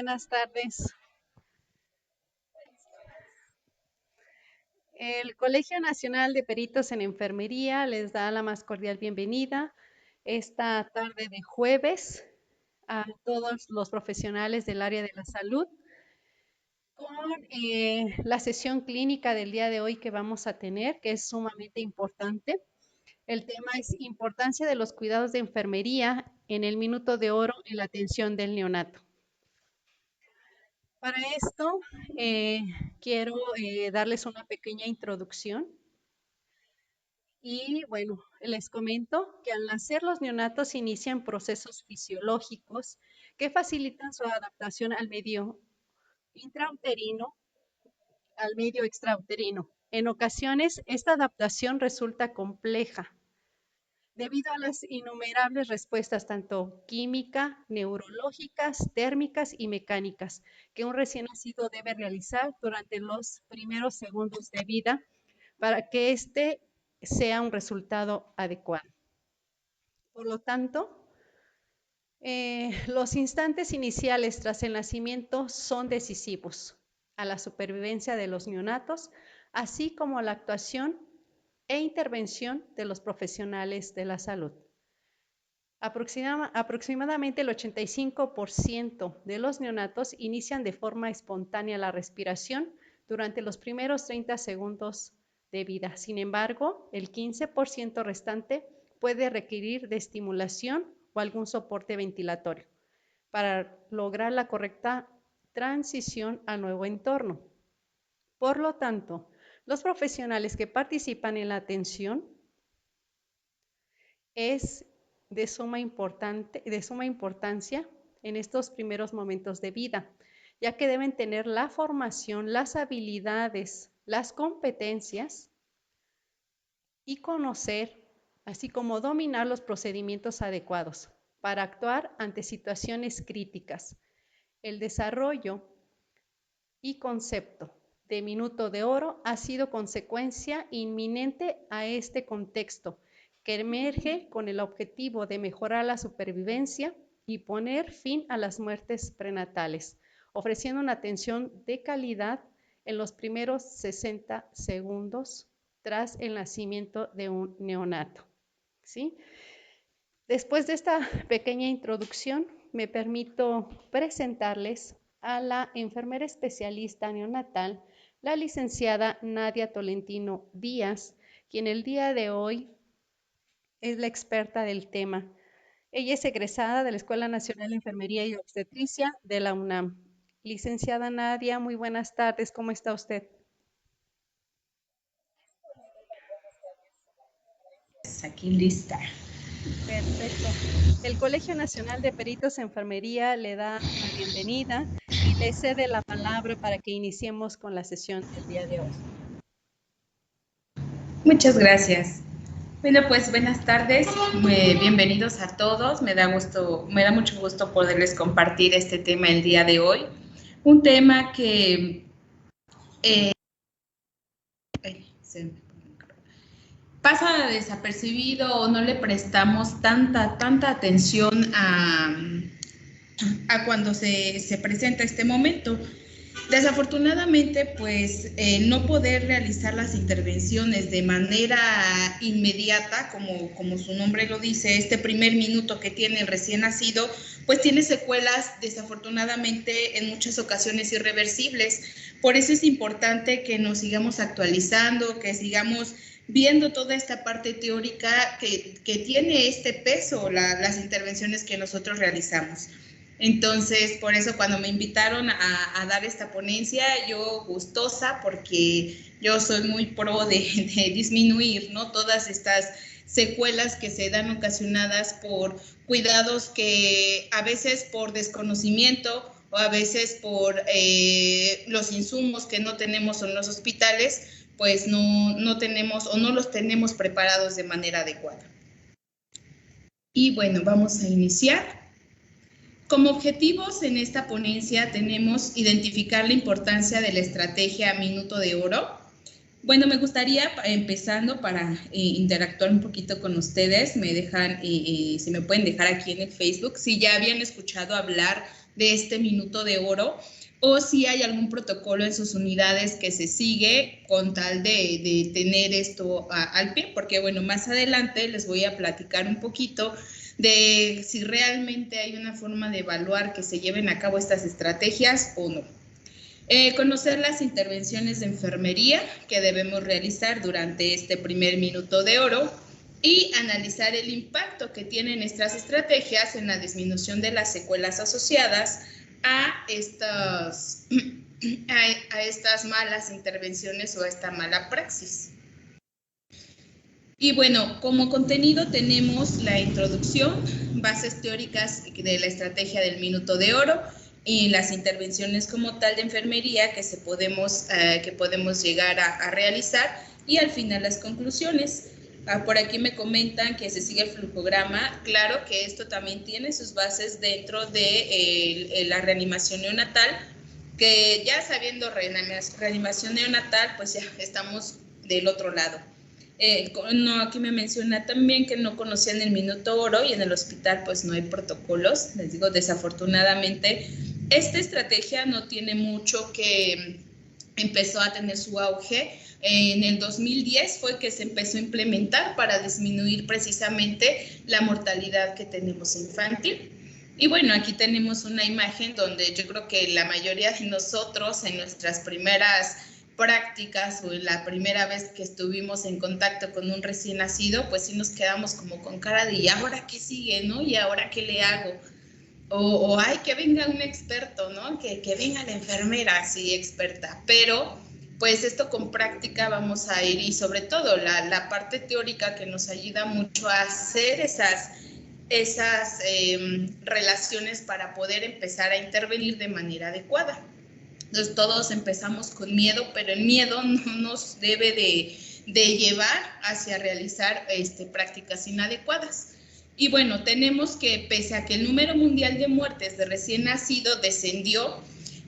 Buenas tardes. El Colegio Nacional de Peritos en Enfermería les da la más cordial bienvenida esta tarde de jueves a todos los profesionales del área de la salud con la sesión clínica del día de hoy que vamos a tener, que es sumamente importante. El tema es importancia de los cuidados de enfermería en el minuto de oro en la atención del neonato. Para esto, eh, quiero darles una pequeña introducción y bueno, les comento que al nacer los neonatos inician procesos fisiológicos que facilitan su adaptación al medio intrauterino, al medio extrauterino. En ocasiones, esta adaptación resulta compleja debido a las innumerables respuestas tanto química, neurológicas, térmicas y mecánicas que un recién nacido debe realizar durante los primeros segundos de vida para que éste sea un resultado adecuado. Por lo tanto, los instantes iniciales tras el nacimiento son decisivos a la supervivencia de los neonatos, así como a la actuación e intervención de los profesionales de la salud. Aproximadamente el 85% de los neonatos inician de forma espontánea la respiración durante los primeros 30 segundos de vida. Sin embargo, el 15% restante puede requerir de estimulación o algún soporte ventilatorio para lograr la correcta transición al nuevo entorno. Por lo tanto, los profesionales que participan en la atención es de suma importancia en estos primeros momentos de vida, ya que deben tener la formación, las habilidades, las competencias y conocer, así como dominar los procedimientos adecuados para actuar ante situaciones críticas. El desarrollo y concepto de minuto de oro ha sido consecuencia inminente a este contexto, que emerge con el objetivo de mejorar la supervivencia y poner fin a las muertes prenatales, ofreciendo una atención de calidad en los primeros 60 segundos tras el nacimiento de un neonato. ¿Sí? Después de esta pequeña introducción, me permito presentarles a la enfermera especialista neonatal, la licenciada Nadia Tolentino Díaz, quien el día de hoy es la experta del tema. Ella es egresada de la Escuela Nacional de Enfermería y Obstetricia de la UNAM. Licenciada Nadia, muy buenas tardes, ¿cómo está usted? Aquí lista. Perfecto. El Colegio Nacional de Peritos en Enfermería le da la bienvenida y le cede la palabra para que iniciemos con la sesión del día de hoy. Muchas gracias. Bueno, pues buenas tardes, bienvenidos a todos. Me da mucho gusto poderles compartir este tema el día de hoy. Un tema que pasa desapercibido o no le prestamos tanta atención a cuando se presenta este momento. Desafortunadamente, pues no poder realizar las intervenciones de manera inmediata, como su nombre lo dice, este primer minuto que tiene el recién nacido, pues tiene secuelas desafortunadamente en muchas ocasiones irreversibles. Por eso es importante que nos sigamos actualizando, que sigamos viendo toda esta parte teórica que tiene este peso, las intervenciones que nosotros realizamos. Entonces, por eso cuando me invitaron a dar esta ponencia, yo gustosa, porque yo soy muy pro de disminuir, ¿no?, todas estas secuelas que se dan ocasionadas por cuidados que a veces por desconocimiento o a veces por los insumos que no tenemos en los hospitales, pues no tenemos o no los tenemos preparados de manera adecuada. Y bueno, vamos a iniciar. Como objetivos en esta ponencia tenemos identificar la importancia de la estrategia Minuto de Oro. Bueno, me gustaría, empezando para interactuar un poquito con ustedes, me dejan, si me pueden dejar aquí en el Facebook, si ya habían escuchado hablar de este minuto de oro, o si hay algún protocolo en sus unidades que se sigue con tal de tener esto al pie, porque bueno, más adelante les voy a platicar un poquito de si realmente hay una forma de evaluar que se lleven a cabo estas estrategias o no. Conocer las intervenciones de enfermería que debemos realizar durante este primer minuto de oro y analizar el impacto que tienen estas estrategias en la disminución de las secuelas asociadas a estas malas intervenciones o a esta mala praxis. Y bueno, como contenido tenemos la introducción, bases teóricas de la estrategia del minuto de oro y las intervenciones como tal de enfermería que podemos llegar a realizar, y al final las conclusiones. Por aquí me comentan que se sigue el flujograma. Claro que esto también tiene sus bases dentro de la reanimación neonatal, que ya sabiendo reanimación neonatal, pues ya estamos del otro lado. Aquí me menciona también que no conocían el minuto oro y en el hospital pues no hay protocolos. Les digo, desafortunadamente, esta estrategia no tiene mucho que empezó a tener su auge. En el 2010 fue que se empezó a implementar para disminuir precisamente la mortalidad que tenemos infantil. Y bueno, aquí tenemos una imagen donde yo creo que la mayoría de nosotros en nuestras primeras prácticas o en la primera vez que estuvimos en contacto con un recién nacido, pues sí nos quedamos como con cara de ¿y ahora qué sigue, no? ¿Y ahora qué le hago? O ay, que venga un experto, ¿no? Que venga la enfermera, sí, experta. Pero pues esto con práctica vamos a ir, y sobre todo la parte teórica que nos ayuda mucho a hacer esas relaciones para poder empezar a intervenir de manera adecuada. Entonces todos empezamos con miedo, pero el miedo no nos debe de llevar hacia realizar prácticas inadecuadas. Y bueno, tenemos que, pese a que el número mundial de muertes de recién nacido descendió,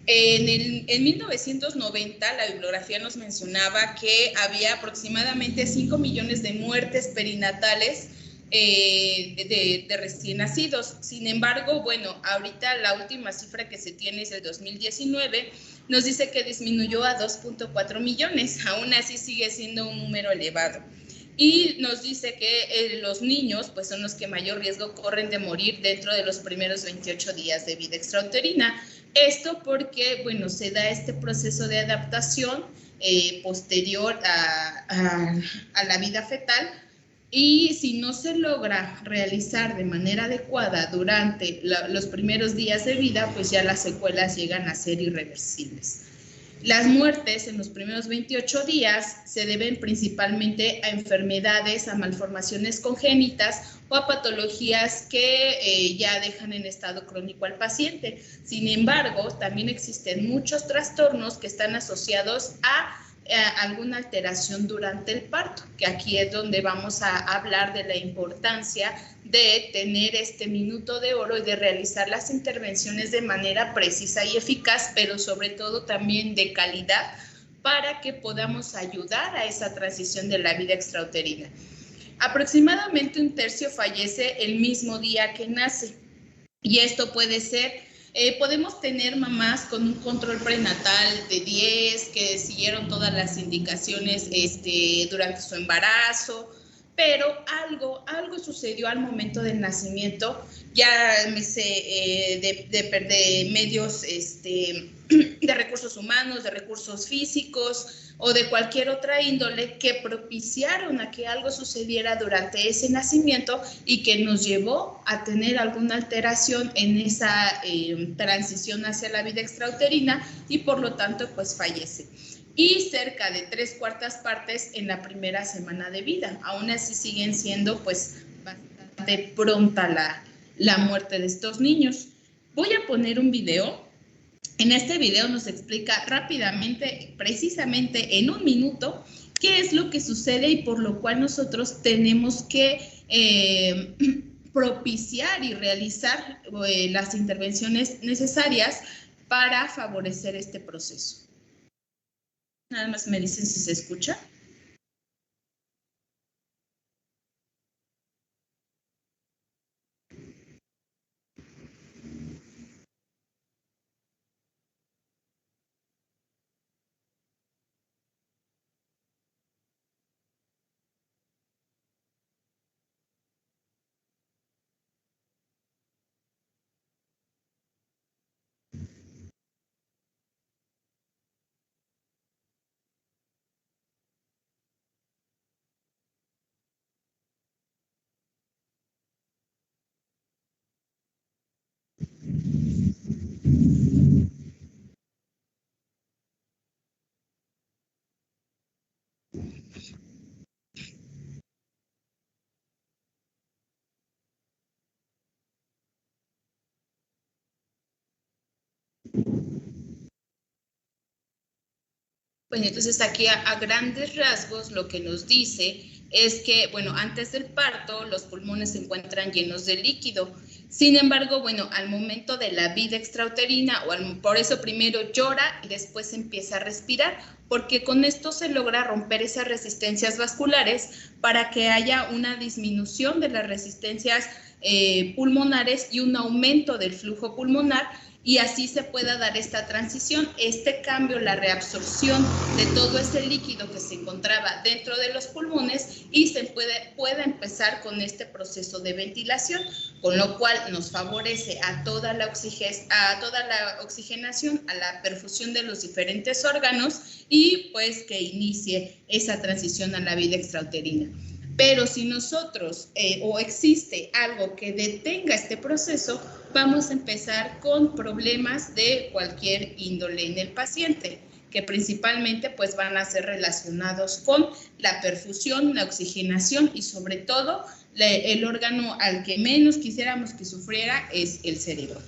en 1990 la bibliografía nos mencionaba que había aproximadamente 5 millones de muertes perinatales de recién nacidos. Sin embargo, bueno, ahorita la última cifra que se tiene es el 2019, nos dice que disminuyó a 2.4 millones, aún así sigue siendo un número elevado. Y nos dice que los niños pues son los que mayor riesgo corren de morir dentro de los primeros 28 días de vida extrauterina. Esto porque, bueno, se da este proceso de adaptación posterior a la vida fetal, y si no se logra realizar de manera adecuada durante los primeros días de vida, pues ya las secuelas llegan a ser irreversibles. Las muertes en los primeros 28 días se deben principalmente a enfermedades, a malformaciones congénitas o a patologías que ya dejan en estado crónico al paciente. Sin embargo, también existen muchos trastornos que están asociados a alguna alteración durante el parto, que aquí es donde vamos a hablar de la importancia de tener este minuto de oro y de realizar las intervenciones de manera precisa y eficaz, pero sobre todo también de calidad, para que podamos ayudar a esa transición de la vida extrauterina. Aproximadamente un tercio fallece el mismo día que nace, y esto puede ser podemos tener mamás con un control prenatal de 10, que siguieron todas las indicaciones durante su embarazo, pero algo sucedió al momento del nacimiento, ya de medios de recursos humanos, de recursos físicos o de cualquier otra índole, que propiciaron a que algo sucediera durante ese nacimiento y que nos llevó a tener alguna alteración en esa transición hacia la vida extrauterina, y por lo tanto pues fallece. Y cerca de 3/4 partes en la primera semana de vida. Aún así siguen siendo pues bastante pronta la muerte de estos niños. Voy a poner un video. En este video nos explica rápidamente, precisamente en un minuto, qué es lo que sucede y por lo cual nosotros tenemos que propiciar y realizar las intervenciones necesarias para favorecer este proceso. Nada más me dicen si se escucha. Bueno, entonces aquí a grandes rasgos lo que nos dice es que, bueno, antes del parto los pulmones se encuentran llenos de líquido. Sin embargo, bueno, al momento de la vida extrauterina, por eso primero llora y después empieza a respirar, porque con esto se logra romper esas resistencias vasculares para que haya una disminución de las resistencias pulmonares y un aumento del flujo pulmonar, y así se pueda dar esta transición, este cambio, la reabsorción de todo ese líquido que se encontraba dentro de los pulmones, y se pueda empezar con este proceso de ventilación, con lo cual nos favorece a toda la oxigenación, a la perfusión de los diferentes órganos, y pues que inicie esa transición a la vida extrauterina. Pero si nosotros o existe algo que detenga este proceso, vamos a empezar con problemas de cualquier índole en el paciente, que principalmente pues van a ser relacionados con la perfusión, la oxigenación y sobre todo el órgano al que menos quisiéramos que sufriera es el cerebro.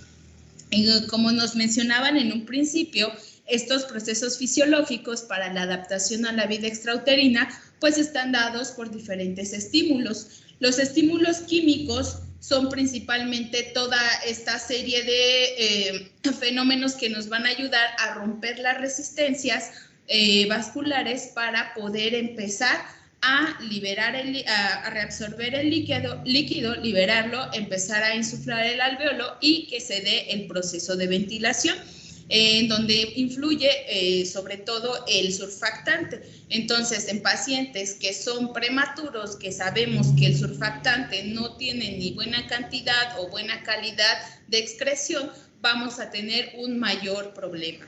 Y como nos mencionaban en un principio, estos procesos fisiológicos para la adaptación a la vida extrauterina pues están dados por diferentes estímulos. Los estímulos químicos son principalmente toda esta serie de fenómenos que nos van a ayudar a romper las resistencias vasculares para poder empezar a liberar, a reabsorber el líquido, liberarlo, empezar a insuflar el alvéolo y que se dé el proceso de ventilación, en donde influye sobre todo el surfactante. Entonces, en pacientes que son prematuros, que sabemos que el surfactante no tiene ni buena cantidad o buena calidad de excreción, vamos a tener un mayor problema.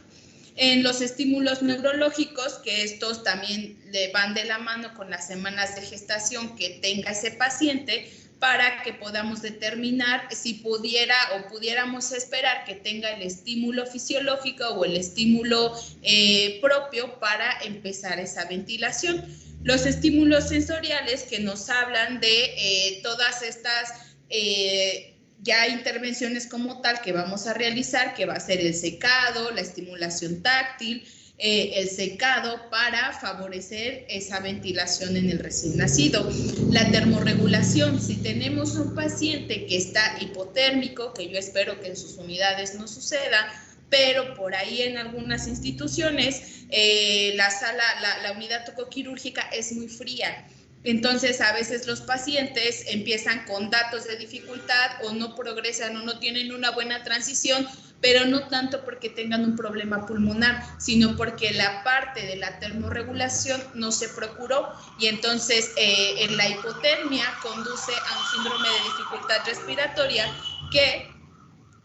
En los estímulos neurológicos, que estos también le van de la mano con las semanas de gestación que tenga ese paciente, para que podamos determinar si pudiéramos esperar que tenga el estímulo fisiológico o el estímulo propio para empezar esa ventilación. Los estímulos sensoriales que nos hablan de todas estas ya intervenciones como tal que vamos a realizar, que va a ser el secado, la estimulación táctil, el secado para favorecer esa ventilación en el recién nacido. La termorregulación, si tenemos un paciente que está hipotérmico, que yo espero que en sus unidades no suceda, pero por ahí en algunas instituciones la unidad tocoquirúrgica es muy fría. Entonces, a veces los pacientes empiezan con datos de dificultad o no progresan o no tienen una buena transición, pero no tanto porque tengan un problema pulmonar, sino porque la parte de la termorregulación no se procuró, y entonces la hipotermia conduce a un síndrome de dificultad respiratoria que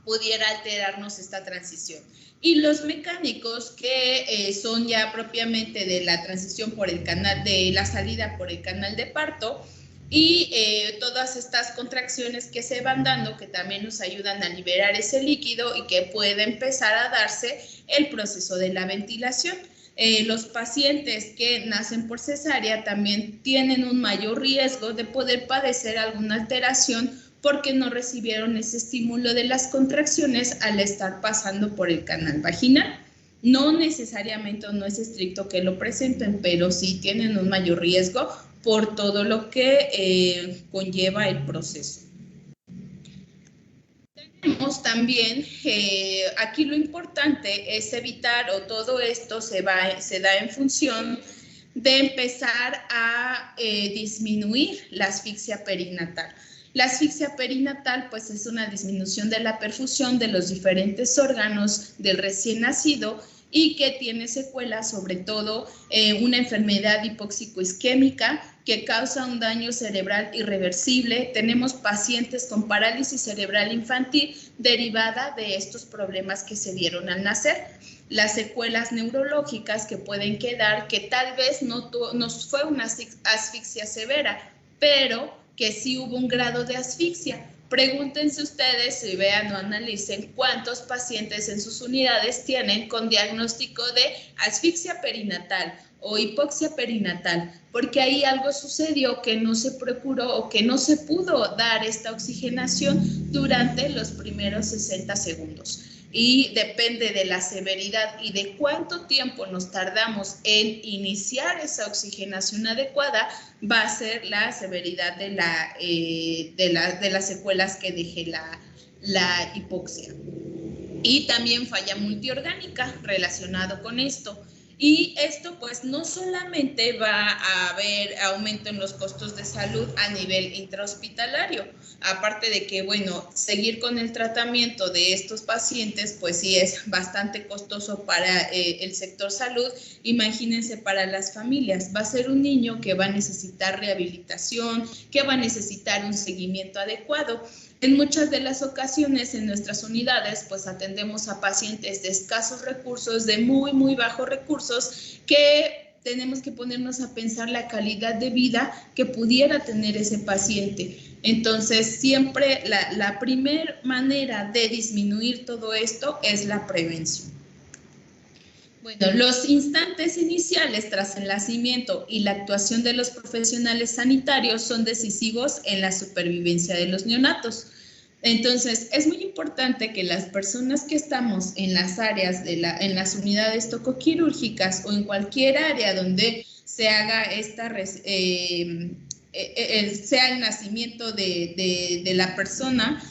pudiera alterarnos esta transición. Y los mecánicos que son ya propiamente de la transición por el canal, de la salida por el canal de parto, y todas estas contracciones que se van dando, que también nos ayudan a liberar ese líquido y que puede empezar a darse el proceso de la ventilación. Los pacientes que nacen por cesárea también tienen un mayor riesgo de poder padecer alguna alteración porque no recibieron ese estímulo de las contracciones al estar pasando por el canal vaginal. No necesariamente, no es estricto que lo presenten, pero sí tienen un mayor riesgo por todo lo que conlleva el proceso. Tenemos también, aquí lo importante es evitar, o todo esto se da en función de empezar a disminuir la asfixia perinatal. La asfixia perinatal pues es una disminución de la perfusión de los diferentes órganos del recién nacido y que tiene secuelas, sobre todo una enfermedad hipóxico-isquémica que causa un daño cerebral irreversible. Tenemos pacientes con parálisis cerebral infantil derivada de estos problemas que se dieron al nacer. Las secuelas neurológicas que pueden quedar, que tal vez no fue una asfixia severa, pero que sí hubo un grado de asfixia. Pregúntense ustedes y vean o analicen cuántos pacientes en sus unidades tienen con diagnóstico de asfixia perinatal o hipoxia perinatal, porque ahí algo sucedió que no se procuró o que no se pudo dar esta oxigenación durante los primeros 60 segundos. y depende de la severidad y de cuánto tiempo nos tardamos en iniciar esa oxigenación adecuada, va a ser la severidad de las secuelas que deje la hipoxia. Y también falla multiorgánica relacionado con esto. Y esto pues no solamente va a haber aumento en los costos de salud a nivel intrahospitalario, aparte de que, bueno, seguir con el tratamiento de estos pacientes pues sí es bastante costoso para el sector salud. Imagínense para las familias, va a ser un niño que va a necesitar rehabilitación, que va a necesitar un seguimiento adecuado. En muchas de las ocasiones en nuestras unidades pues atendemos a pacientes de escasos recursos, de muy, muy bajos recursos, que tenemos que ponernos a pensar la calidad de vida que pudiera tener ese paciente. Entonces, siempre la primer manera de disminuir todo esto es la prevención. Bueno, los instantes iniciales tras el nacimiento y la actuación de los profesionales sanitarios son decisivos en la supervivencia de los neonatos. Entonces, es muy importante que las personas que estamos en las áreas, en las unidades tocoquirúrgicas o en cualquier área donde se haga sea el nacimiento de la persona,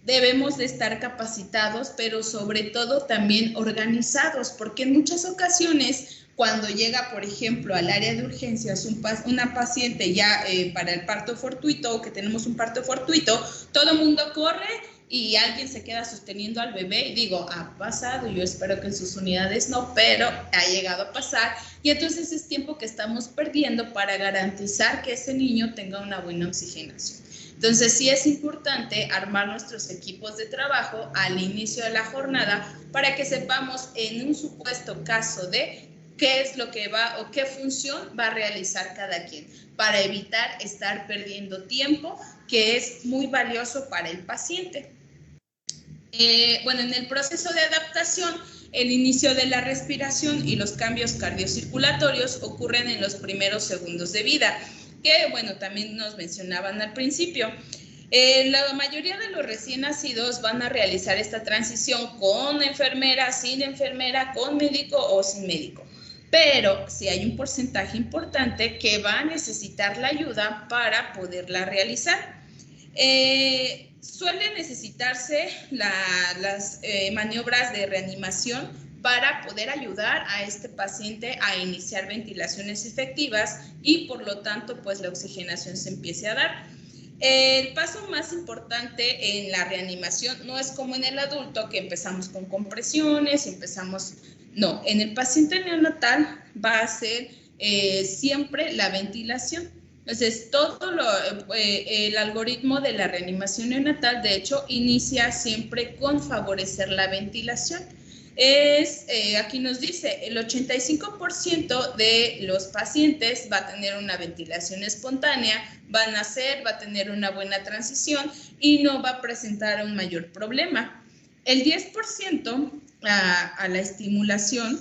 debemos de estar capacitados, pero sobre todo también organizados, porque en muchas ocasiones, cuando llega, por ejemplo, al área de urgencias una paciente ya para el parto fortuito, o que tenemos un parto fortuito, todo el mundo corre y alguien se queda sosteniendo al bebé, y digo, ha pasado, yo espero que en sus unidades no, pero ha llegado a pasar, y entonces es tiempo que estamos perdiendo para garantizar que ese niño tenga una buena oxigenación. Entonces, sí es importante armar nuestros equipos de trabajo al inicio de la jornada para que sepamos en un supuesto caso de qué es lo que va o qué función va a realizar cada quien, para evitar estar perdiendo tiempo, que es muy valioso para el paciente. Bueno, en el proceso de adaptación, el inicio de la respiración y los cambios cardiocirculatorios ocurren en los primeros segundos de vida, que, bueno, también nos mencionaban al principio. La mayoría de los recién nacidos van a realizar esta transición con enfermera, sin enfermera, con médico o sin médico. Pero sí hay un porcentaje importante que va a necesitar la ayuda para poderla realizar. Suele necesitarse las maniobras de reanimación para poder ayudar a este paciente a iniciar ventilaciones efectivas y por lo tanto pues la oxigenación se empiece a dar. El paso más importante en la reanimación no es como en el adulto, que empezamos con compresiones, no, en el paciente neonatal va a ser siempre la ventilación. Entonces, el algoritmo de la reanimación neonatal, de hecho, inicia siempre con favorecer la ventilación. Aquí nos dice, el 85% de los pacientes va a tener una ventilación espontánea, va a nacer, va a tener una buena transición y no va a presentar un mayor problema. El 10% a la estimulación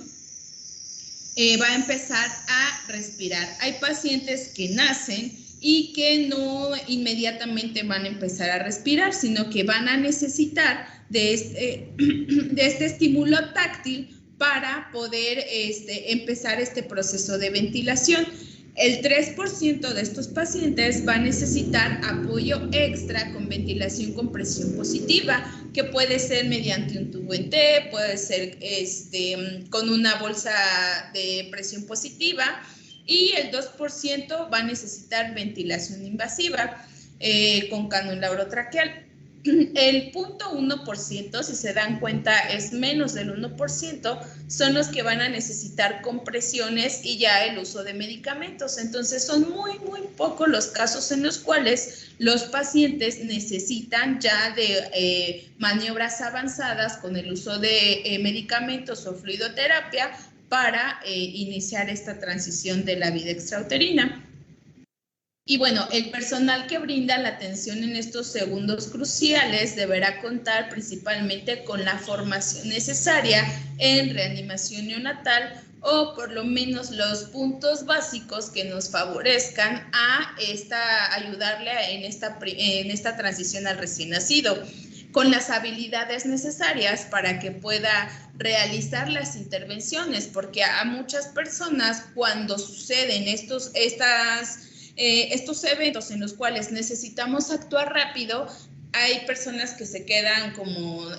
va a empezar a respirar. Hay pacientes que nacen y que no inmediatamente van a empezar a respirar, sino que van a necesitar de este estímulo táctil para poder empezar este proceso de ventilación. El 3% de estos pacientes va a necesitar apoyo extra con ventilación con presión positiva, que puede ser mediante un tubo en T, puede ser con una bolsa de presión positiva, y el 2% va a necesitar ventilación invasiva con cánula orotraqueal. El 0.1%, si se dan cuenta, es menos del 1%, son los que van a necesitar compresiones y ya el uso de medicamentos. Entonces, son muy, muy pocos los casos en los cuales los pacientes necesitan ya de maniobras avanzadas con el uso de medicamentos o fluidoterapia para iniciar esta transición de la vida extrauterina. Y bueno, el personal que brinda la atención en estos segundos cruciales deberá contar principalmente con la formación necesaria en reanimación neonatal, o por lo menos los puntos básicos que nos favorezcan a ayudarle en esta transición al recién nacido. con las habilidades necesarias para que pueda realizar las intervenciones, porque a muchas personas cuando suceden estos eventos en los cuales necesitamos actuar rápido, hay personas que se quedan como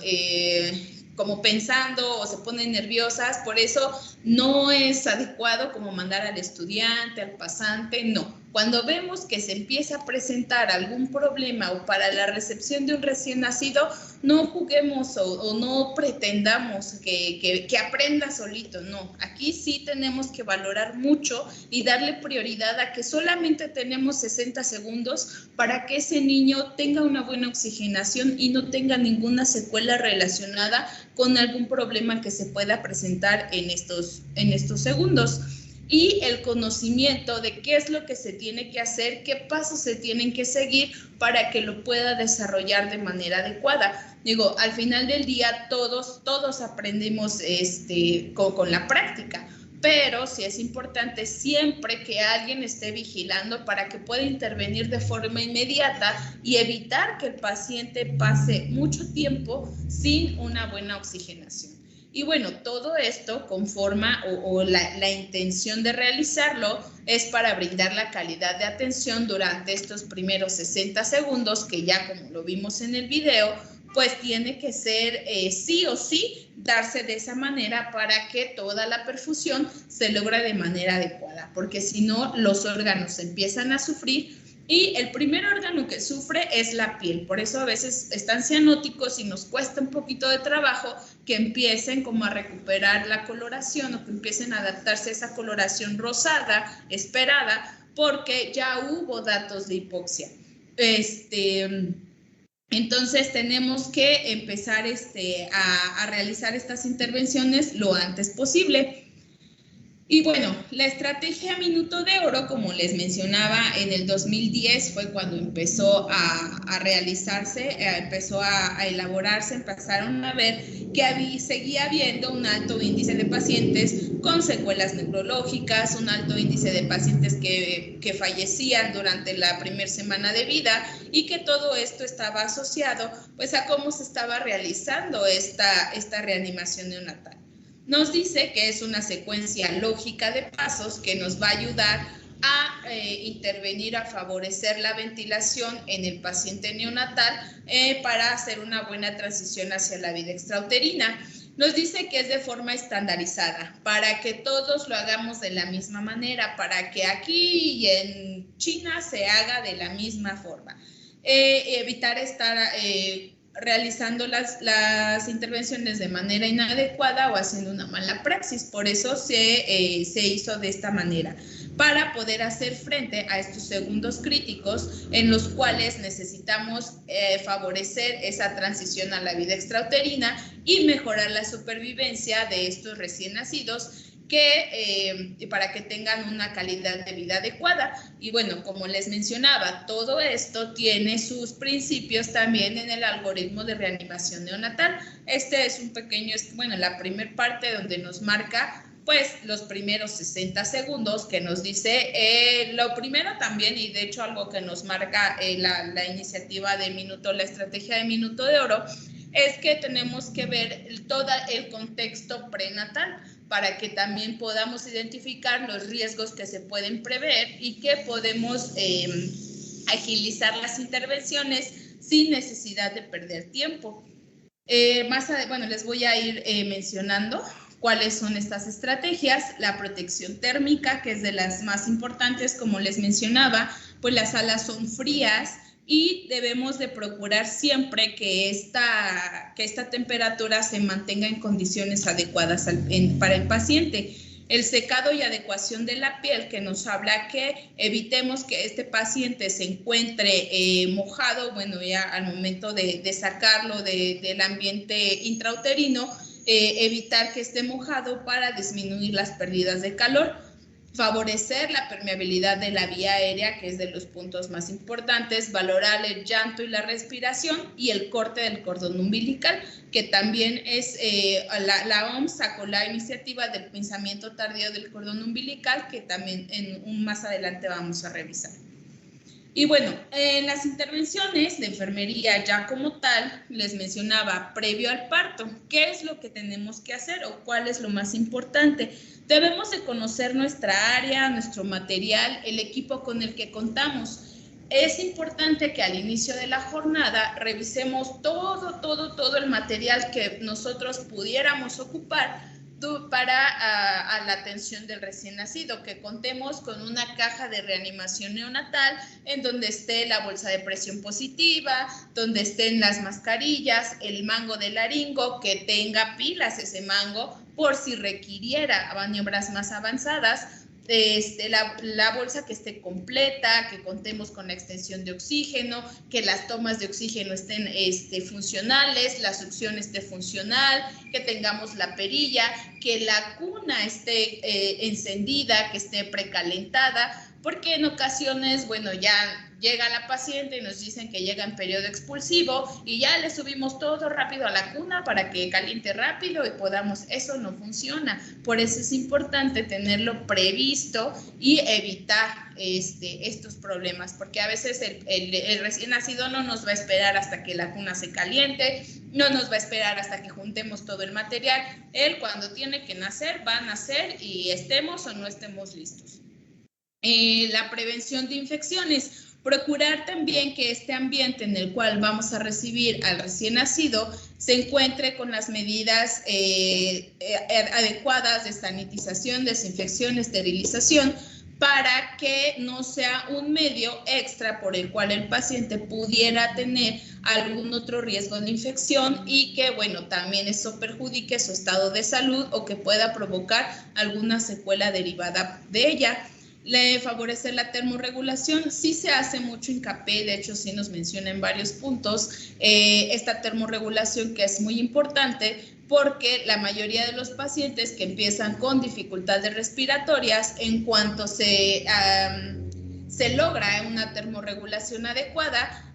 pensando o se ponen nerviosas. Por eso no es adecuado como mandar al estudiante, al pasante, no. Cuando vemos que se empieza a presentar algún problema o para la recepción de un recién nacido, no juguemos o no pretendamos que aprenda solito, no. Aquí sí tenemos que valorar mucho y darle prioridad a que solamente tenemos 60 segundos para que ese niño tenga una buena oxigenación y no tenga ninguna secuela relacionada con algún problema que se pueda presentar en estos segundos. Y el conocimiento de qué es lo que se tiene que hacer, qué pasos se tienen que seguir para que lo pueda desarrollar de manera adecuada. Digo, al final del día todos aprendemos con la práctica, pero sí es importante siempre que alguien esté vigilando para que pueda intervenir de forma inmediata y evitar que el paciente pase mucho tiempo sin una buena oxigenación. Y bueno, todo esto conforma la intención de realizarlo es para brindar la calidad de atención durante estos primeros 60 segundos, que ya como lo vimos en el video, pues tiene que ser sí o sí darse de esa manera para que toda la perfusión se logre de manera adecuada, porque si no, los órganos empiezan a sufrir. Y el primer órgano que sufre es la piel, por eso a veces están cianóticos y nos cuesta un poquito de trabajo que empiecen como a recuperar la coloración o que empiecen a adaptarse a esa coloración rosada esperada, porque ya hubo datos de hipoxia. Entonces tenemos que empezar a realizar estas intervenciones lo antes posible. Y bueno, la estrategia Minuto de Oro, como les mencionaba, en el 2010 fue cuando empezó a realizarse, empezó a elaborarse, empezaron a ver que seguía habiendo un alto índice de pacientes con secuelas neurológicas, un alto índice de pacientes que fallecían durante la primera semana de vida, y que todo esto estaba asociado pues a cómo se estaba realizando esta reanimación neonatal. Nos dice que es una secuencia lógica de pasos que nos va a ayudar a intervenir, a favorecer la ventilación en el paciente neonatal para hacer una buena transición hacia la vida extrauterina. Nos dice que es de forma estandarizada, para que todos lo hagamos de la misma manera, para que aquí y en China se haga de la misma forma. Evitar estar realizando las intervenciones de manera inadecuada o haciendo una mala praxis. Por eso se hizo de esta manera, para poder hacer frente a estos segundos críticos en los cuales necesitamos favorecer esa transición a la vida extrauterina y mejorar la supervivencia de estos recién nacidos, para que tengan una calidad de vida adecuada. Y bueno, como les mencionaba, todo esto tiene sus principios también en el algoritmo de reanimación neonatal. Este es un pequeño, la primer parte donde nos marca pues los primeros 60 segundos, que nos dice lo primero también, y de hecho algo que nos marca la iniciativa de la estrategia de Minuto de Oro, es que tenemos que ver todo el contexto prenatal, para que también podamos identificar los riesgos que se pueden prever y que podemos agilizar las intervenciones sin necesidad de perder tiempo. Les voy a ir mencionando cuáles son estas estrategias. La protección térmica, que es de las más importantes, como les mencionaba, pues las salas son frías y debemos de procurar siempre que esta temperatura se mantenga en condiciones adecuadas para el paciente. El secado y adecuación de la piel, que nos habla que evitemos que este paciente se encuentre mojado, ya al momento de sacarlo del ambiente intrauterino, evitar que esté mojado para disminuir las pérdidas de calor. Favorecer la permeabilidad de la vía aérea, que es de los puntos más importantes, valorar el llanto y la respiración, y el corte del cordón umbilical, que también es, la OMS sacó la iniciativa del pensamiento tardío del cordón umbilical, que también más adelante vamos a revisar. Y bueno, en las intervenciones de enfermería ya como tal, les mencionaba previo al parto, ¿qué es lo que tenemos que hacer o cuál es lo más importante? Debemos de conocer nuestra área, nuestro material, el equipo con el que contamos. Es importante que al inicio de la jornada revisemos todo el material que nosotros pudiéramos ocupar para la atención del recién nacido, que contemos con una caja de reanimación neonatal en donde esté la bolsa de presión positiva, donde estén las mascarillas, el mango de laringo, que tenga pilas ese mango por si requiriera maniobras más avanzadas, la bolsa que esté completa, que contemos con la extensión de oxígeno, que las tomas de oxígeno estén funcionales, la succión esté funcional, que tengamos la perilla, que la cuna esté encendida, que esté precalentada, porque en ocasiones, bueno, ya llega la paciente y nos dicen que llega en periodo expulsivo y ya le subimos todo rápido a la cuna para que caliente rápido y podamos, eso no funciona. Por eso es importante tenerlo previsto y evitar estos problemas, porque a veces el recién nacido no nos va a esperar hasta que la cuna se caliente, no nos va a esperar hasta que juntemos todo el material. Él cuando tiene que nacer, va a nacer y estemos o no estemos listos. La prevención de infecciones. Procurar también que este ambiente en el cual vamos a recibir al recién nacido se encuentre con las medidas adecuadas de sanitización, desinfección, esterilización, para que no sea un medio extra por el cual el paciente pudiera tener algún otro riesgo de infección y que, bueno, también eso perjudique su estado de salud o que pueda provocar alguna secuela derivada de ella. Le favorece la termorregulación, sí se hace mucho hincapié, de hecho sí nos menciona en varios puntos esta termorregulación, que es muy importante porque la mayoría de los pacientes que empiezan con dificultades respiratorias, en cuanto se logra una termorregulación adecuada,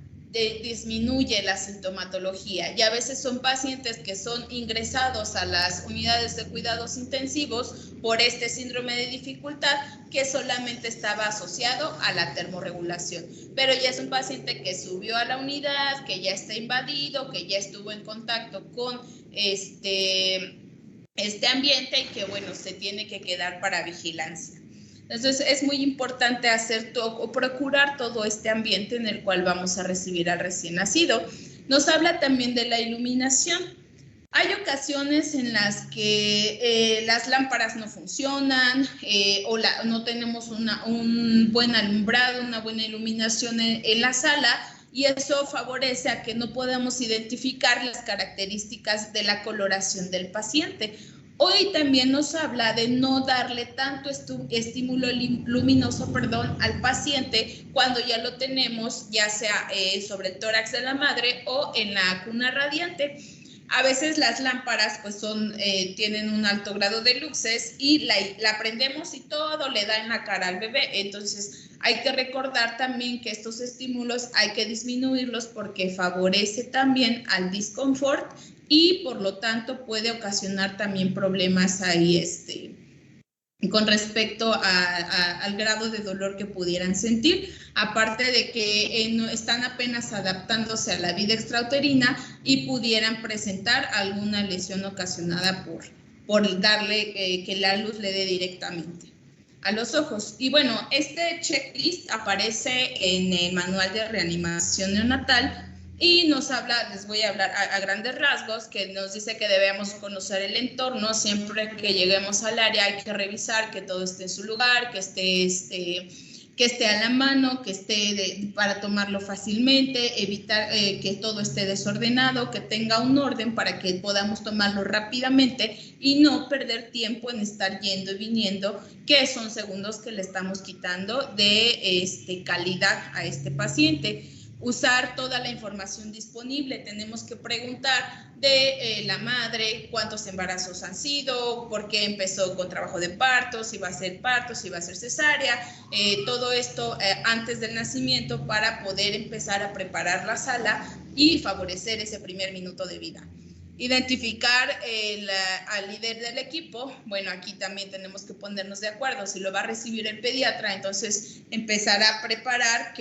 disminuye la sintomatología, y a veces son pacientes que son ingresados a las unidades de cuidados intensivos por este síndrome de dificultad que solamente estaba asociado a la termorregulación, pero ya es un paciente que subió a la unidad, que ya está invadido, que ya estuvo en contacto con este ambiente y que, bueno, se tiene que quedar para vigilancia. Entonces es muy importante procurar todo este ambiente en el cual vamos a recibir al recién nacido. Nos habla también de la iluminación. Hay ocasiones en las que las lámparas no funcionan o no tenemos un buen alumbrado, una buena iluminación en la sala, y eso favorece a que no podamos identificar las características de la coloración del paciente. Hoy también nos habla de no darle tanto estímulo luminoso al paciente cuando ya lo tenemos, ya sea sobre el tórax de la madre o en la cuna radiante. A veces las lámparas pues tienen un alto grado de luces y la prendemos y todo le da en la cara al bebé. Entonces hay que recordar también que estos estímulos hay que disminuirlos porque favorece también al disconfort y por lo tanto puede ocasionar también problemas ahí con respecto al grado de dolor que pudieran sentir, aparte de que están apenas adaptándose a la vida extrauterina y pudieran presentar alguna lesión ocasionada por darle que la luz le dé directamente a los ojos. Y bueno, este checklist aparece en el manual de reanimación neonatal y nos habla, les voy a hablar a grandes rasgos, que nos dice que debemos conocer el entorno. Siempre que lleguemos al área hay que revisar que todo esté en su lugar, que esté a la mano, que esté para tomarlo fácilmente, evitar que todo esté desordenado, que tenga un orden para que podamos tomarlo rápidamente y no perder tiempo en estar yendo y viniendo, que son segundos que le estamos quitando de calidad a este paciente. Usar toda la información disponible. Tenemos que preguntar de la madre cuántos embarazos han sido, por qué empezó con trabajo de parto, si va a ser parto, si va a ser cesárea, todo esto antes del nacimiento para poder empezar a preparar la sala y favorecer ese primer minuto de vida. Identificar al líder del equipo. Bueno, aquí también tenemos que ponernos de acuerdo. Si lo va a recibir el pediatra, entonces empezar a preparar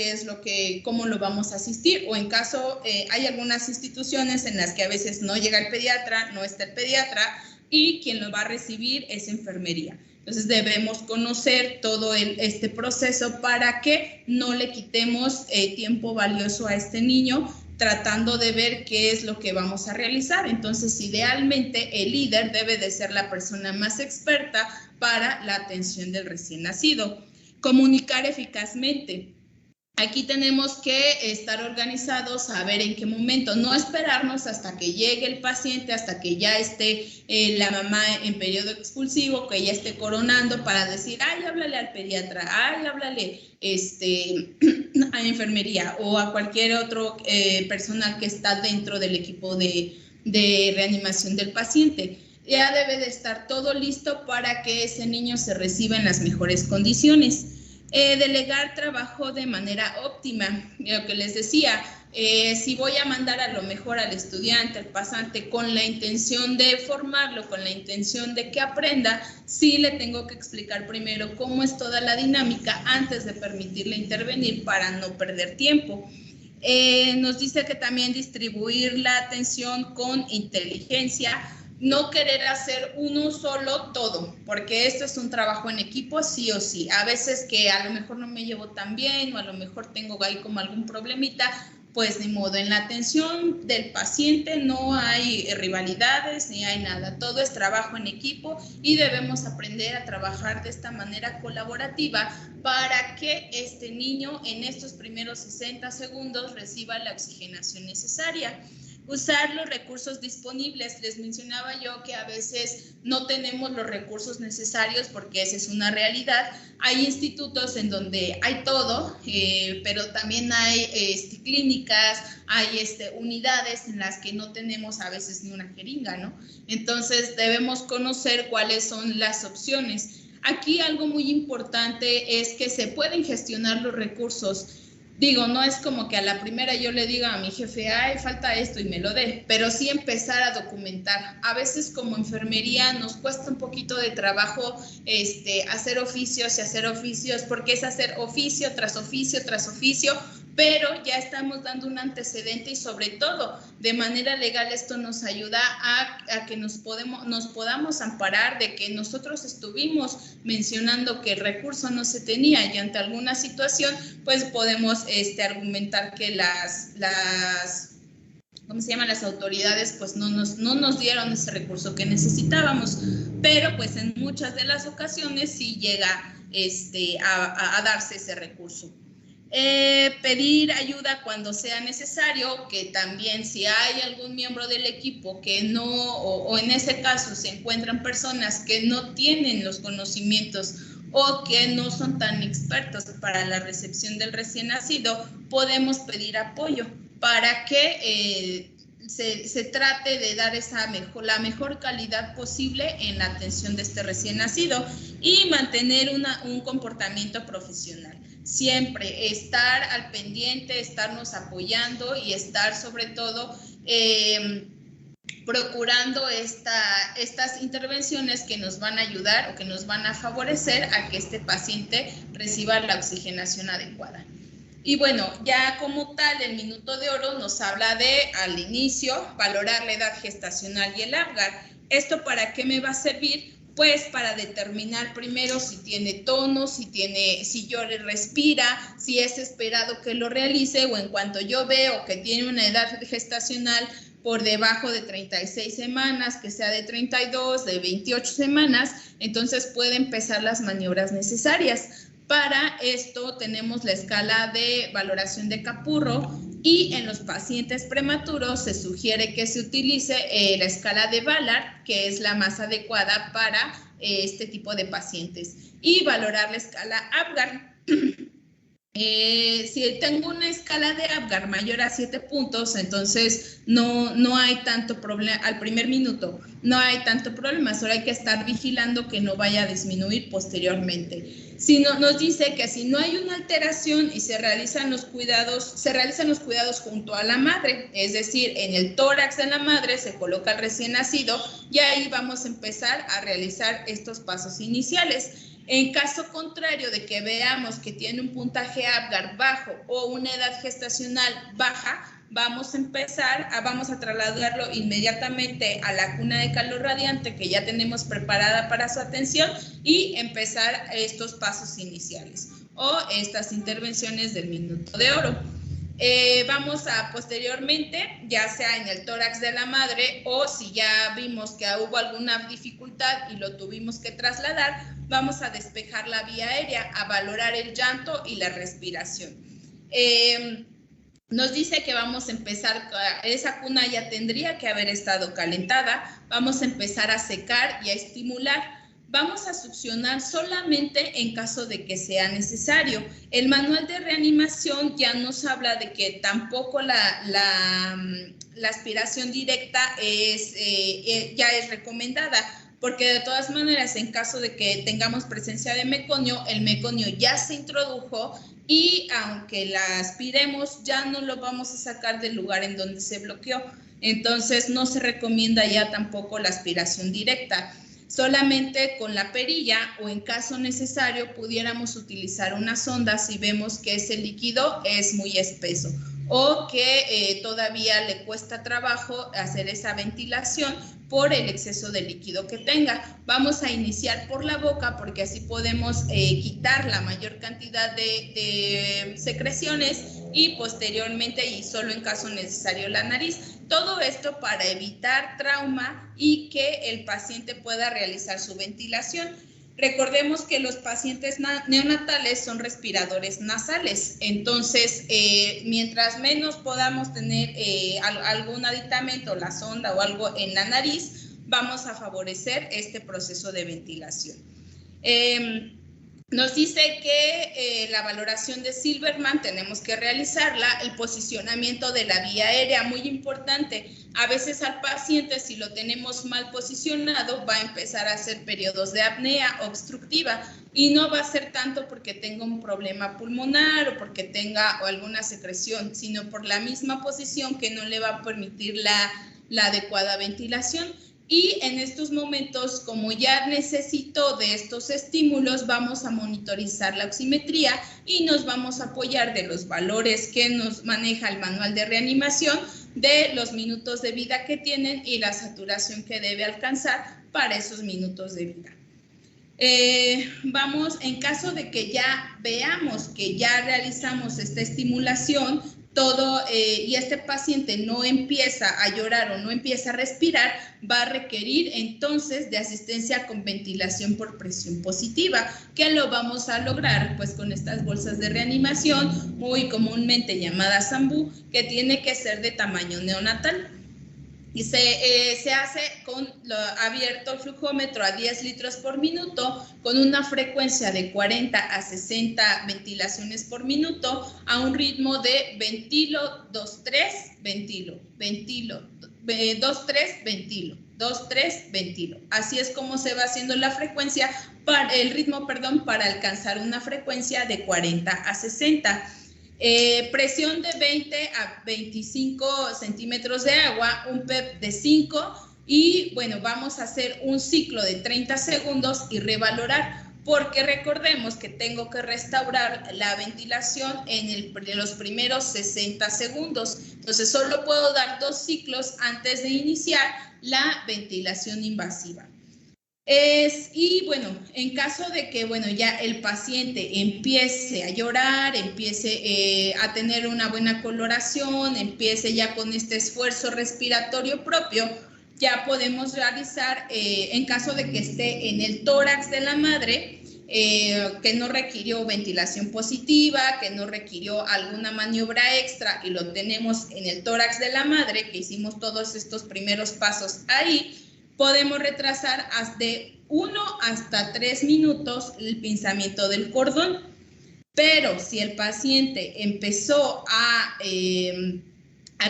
cómo lo vamos a asistir. O en caso, hay algunas instituciones en las que a veces no llega el pediatra, no está el pediatra, y quien lo va a recibir es enfermería. Entonces debemos conocer todo este proceso para que no le quitemos tiempo valioso a este niño, tratando de ver qué es lo que vamos a realizar. Entonces, idealmente, el líder debe de ser la persona más experta para la atención del recién nacido. Comunicar eficazmente. Aquí tenemos que estar organizados, saber en qué momento, no esperarnos hasta que llegue el paciente, hasta que ya esté la mamá en periodo expulsivo, que ya esté coronando para decir, ay, háblale al pediatra, ay, háblale a enfermería o a cualquier otro personal que está dentro del equipo de reanimación del paciente. Ya debe de estar todo listo para que ese niño se reciba en las mejores condiciones. Delegar trabajo de manera óptima, lo que les decía, si voy a mandar a lo mejor al estudiante, al pasante, con la intención de formarlo, con la intención de que aprenda, sí le tengo que explicar primero cómo es toda la dinámica antes de permitirle intervenir para no perder tiempo. Nos dice que también distribuir la atención con inteligencia, no querer hacer uno solo todo, porque esto es un trabajo en equipo sí o sí. A veces que a lo mejor no me llevo tan bien o a lo mejor tengo ahí como algún problemita, pues ni modo. En la atención del paciente no hay rivalidades ni hay nada. Todo es trabajo en equipo y debemos aprender a trabajar de esta manera colaborativa para que este niño en estos primeros 60 segundos reciba la oxigenación necesaria. Usar los recursos disponibles. Les mencionaba yo que a veces no tenemos los recursos necesarios porque esa es una realidad. Hay institutos en donde hay todo, pero también hay clínicas, hay unidades en las que no tenemos a veces ni una jeringa, ¿no? Entonces debemos conocer cuáles son las opciones. Aquí algo muy importante es que se pueden gestionar los recursos. Digo, no es como que a la primera yo le diga a mi jefe, ay, falta esto y me lo dé, pero sí empezar a documentar. A veces como enfermería nos cuesta un poquito de trabajo hacer oficios y hacer oficios, porque es hacer oficio tras oficio tras oficio, pero ya estamos dando un antecedente y sobre todo de manera legal esto nos ayuda a que nos podamos amparar de que nosotros estuvimos mencionando que el recurso no se tenía y ante alguna situación pues podemos argumentar que las autoridades pues no nos dieron ese recurso que necesitábamos, pero pues en muchas de las ocasiones sí llega a darse ese recurso. Pedir ayuda cuando sea necesario, que también si hay algún miembro del equipo que no, o en ese caso se encuentran personas que no tienen los conocimientos o que no son tan expertos para la recepción del recién nacido, podemos pedir apoyo para que se trate de dar la mejor calidad posible en la atención de este recién nacido y mantener un comportamiento profesional. Siempre estar al pendiente, estarnos apoyando y estar sobre todo procurando estas intervenciones que nos van a ayudar o que nos van a favorecer a que este paciente reciba la oxigenación adecuada. Y bueno, ya como tal, el minuto de oro nos habla de, al inicio, valorar la edad gestacional y el Apgar. ¿Esto para qué me va a servir? Pues para determinar primero si tiene tono, si respira, si es esperado que lo realice o en cuanto yo veo que tiene una edad gestacional por debajo de 36 semanas, que sea de 32, de 28 semanas, entonces puede empezar las maniobras necesarias. Para esto tenemos la escala de valoración de Capurro y en los pacientes prematuros se sugiere que se utilice la escala de Ballard, que es la más adecuada para este tipo de pacientes, y valorar la escala Apgar. Si tengo una escala de Apgar mayor a 7 puntos, entonces no hay tanto problema, al primer minuto no hay tanto problema, solo hay que estar vigilando que no vaya a disminuir posteriormente. Si no, nos dice que si no hay una alteración y se realizan los cuidados junto a la madre, es decir, en el tórax de la madre se coloca el recién nacido y ahí vamos a empezar a realizar estos pasos iniciales. En caso contrario de que veamos que tiene un puntaje Apgar bajo o una edad gestacional baja, vamos a trasladarlo inmediatamente a la cuna de calor radiante que ya tenemos preparada para su atención y empezar estos pasos iniciales o estas intervenciones del minuto de oro. Vamos a posteriormente, ya sea en el tórax de la madre o si ya vimos que hubo alguna dificultad y lo tuvimos que trasladar, vamos a despejar la vía aérea, a valorar el llanto y la respiración. Nos dice que vamos a empezar, esa cuna ya tendría que haber estado calentada, vamos a empezar a secar y a estimular. Vamos a succionar solamente en caso de que sea necesario. El manual de reanimación ya nos habla de que tampoco la aspiración directa ya es recomendada, porque de todas maneras, en caso de que tengamos presencia de meconio, el meconio ya se introdujo y aunque la aspiremos, ya no lo vamos a sacar del lugar en donde se bloqueó. Entonces, no se recomienda ya tampoco la aspiración directa. Solamente con la perilla o en caso necesario pudiéramos utilizar una sonda si vemos que ese líquido es muy espeso o que todavía le cuesta trabajo hacer esa ventilación por el exceso de líquido que tenga. Vamos a iniciar por la boca porque así podemos quitar la mayor cantidad de secreciones y posteriormente y solo en caso necesario la nariz. Todo esto para evitar trauma y que el paciente pueda realizar su ventilación. Recordemos que los pacientes neonatales son respiradores nasales, entonces mientras menos podamos tener algún aditamento, la sonda o algo en la nariz, vamos a favorecer este proceso de ventilación. Nos dice que la valoración de Silberman tenemos que realizarla, el posicionamiento de la vía aérea, muy importante. A veces al paciente, si lo tenemos mal posicionado, va a empezar a hacer periodos de apnea obstructiva y no va a ser tanto porque tenga un problema pulmonar o porque tenga alguna secreción, sino por la misma posición que no le va a permitir la adecuada ventilación. Y en estos momentos, como ya necesito de estos estímulos, vamos a monitorizar la oximetría y nos vamos a apoyar de los valores que nos maneja el manual de reanimación, de los minutos de vida que tienen y la saturación que debe alcanzar para esos minutos de vida. Vamos, en caso de que ya veamos que ya realizamos esta estimulación, y este paciente no empieza a llorar o no empieza a respirar, va a requerir entonces de asistencia con ventilación por presión positiva, que lo vamos a lograr pues con estas bolsas de reanimación, muy comúnmente llamadas Zambú, que tiene que ser de tamaño neonatal. Y se hace con abierto el flujómetro a 10 litros por minuto, con una frecuencia de 40 a 60 ventilaciones por minuto, a un ritmo de ventilo, 2-3, ventilo, ventilo, 2-3, ventilo, 2-3, ventilo. Así es como se va haciendo la frecuencia, el ritmo, para alcanzar una frecuencia de 40 a 60. Presión de 20 a 25 centímetros de agua, un PEP de 5 y bueno, vamos a hacer un ciclo de 30 segundos y revalorar, porque recordemos que tengo que restaurar la ventilación en los primeros 60 segundos. Entonces solo puedo dar 2 ciclos antes de iniciar la ventilación invasiva. Y bueno, en caso de que ya el paciente empiece a llorar, empiece a tener una buena coloración, empiece ya con este esfuerzo respiratorio propio, ya podemos realizar, en caso de que esté en el tórax de la madre, que no requirió ventilación positiva, que no requirió alguna maniobra extra y lo tenemos en el tórax de la madre, que hicimos todos estos primeros pasos ahí, podemos retrasar de 1 hasta 3 minutos el pinzamiento del cordón. Pero si el paciente empezó a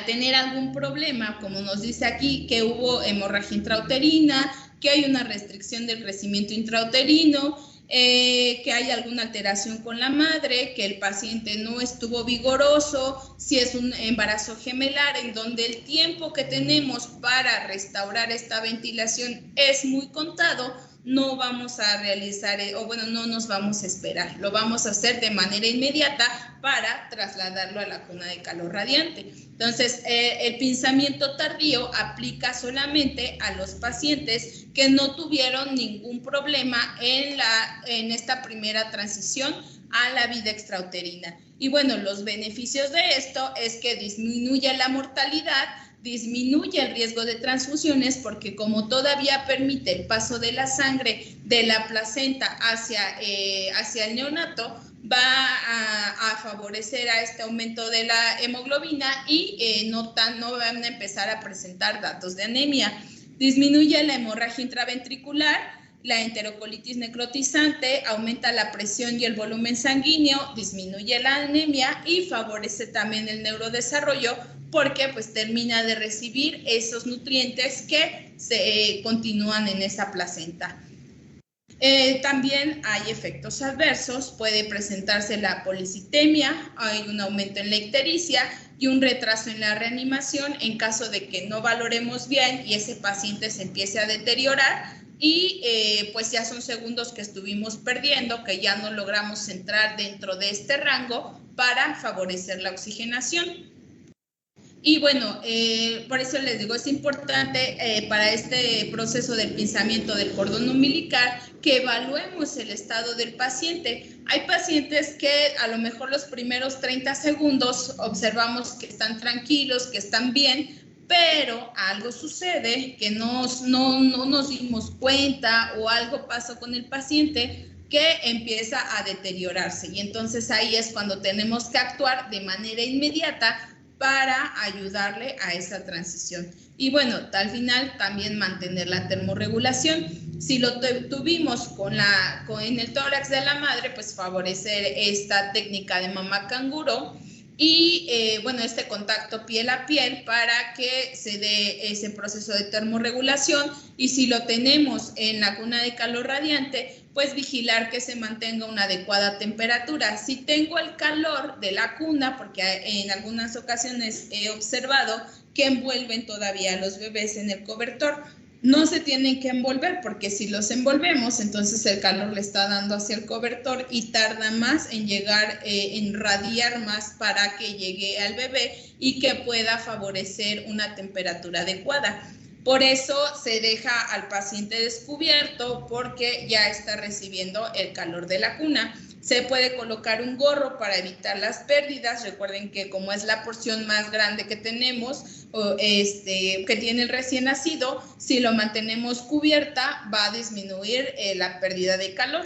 tener algún problema, como nos dice aquí, que hubo hemorragia intrauterina, que hay una restricción del crecimiento intrauterino, que hay alguna alteración con la madre, que el paciente no estuvo vigoroso, si es un embarazo gemelar en donde el tiempo que tenemos para restaurar esta ventilación es muy contado, no vamos a realizar, no nos vamos a esperar, lo vamos a hacer de manera inmediata para trasladarlo a la cuna de calor radiante. Entonces, el pinzamiento tardío aplica solamente a los pacientes que no tuvieron ningún problema en esta primera transición a la vida extrauterina. Y bueno, los beneficios de esto es que disminuye la mortalidad, disminuye el riesgo de transfusiones, porque como todavía permite el paso de la sangre de la placenta hacia el neonato, va a favorecer a este aumento de la hemoglobina y no van a empezar a presentar datos de anemia. Disminuye la hemorragia intraventricular, la enterocolitis necrotizante, aumenta la presión y el volumen sanguíneo, disminuye la anemia y favorece también el neurodesarrollo, porque pues termina de recibir esos nutrientes que se continúan en esa placenta. También hay efectos adversos, puede presentarse la policitemia, hay un aumento en la ictericia y un retraso en la reanimación en caso de que no valoremos bien y ese paciente se empiece a deteriorar y pues ya son segundos que estuvimos perdiendo, que ya no logramos entrar dentro de este rango para favorecer la oxigenación. Y bueno, por eso les digo, es importante para este proceso del pinzamiento del cordón umbilical que evaluemos el estado del paciente. Hay pacientes que a lo mejor los primeros 30 segundos observamos que están tranquilos, que están bien, pero algo sucede que no nos dimos cuenta o algo pasó con el paciente que empieza a deteriorarse. Y entonces ahí es cuando tenemos que actuar de manera inmediata para ayudarle a esa transición. Y bueno, al final también mantener la termorregulación. Si lo tuvimos en el tórax de la madre, pues favorecer esta técnica de mamá canguro y bueno, este contacto piel a piel para que se dé ese proceso de termorregulación. Y si lo tenemos en la cuna de calor radiante, pues vigilar que se mantenga una adecuada temperatura. Si tengo el calor de la cuna, porque en algunas ocasiones he observado que envuelven todavía a los bebés en el cobertor, no se tienen que envolver, porque si los envolvemos, entonces el calor le está dando hacia el cobertor y tarda más en llegar, en radiar más para que llegue al bebé y que pueda favorecer una temperatura adecuada. Por eso se deja al paciente descubierto, porque ya está recibiendo el calor de la cuna. Se puede colocar un gorro para evitar las pérdidas. Recuerden que como es la porción más grande que tenemos, que tiene el recién nacido, si lo mantenemos cubierta va a disminuir la pérdida de calor.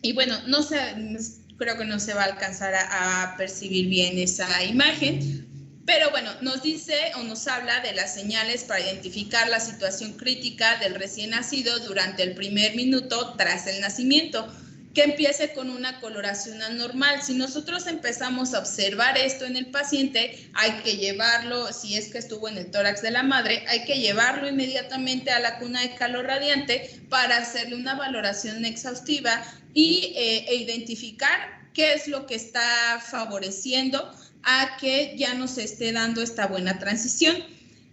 Y bueno, creo que no se va a alcanzar a percibir bien esa imagen. Pero bueno, nos dice o nos habla de las señales para identificar la situación crítica del recién nacido durante el primer minuto tras el nacimiento, que empiece con una coloración anormal. Si nosotros empezamos a observar esto en el paciente, hay que llevarlo, si es que estuvo en el tórax de la madre, hay que llevarlo inmediatamente a la cuna de calor radiante para hacerle una valoración exhaustiva e identificar qué es lo que está favoreciendo a que ya nos esté dando esta buena transición.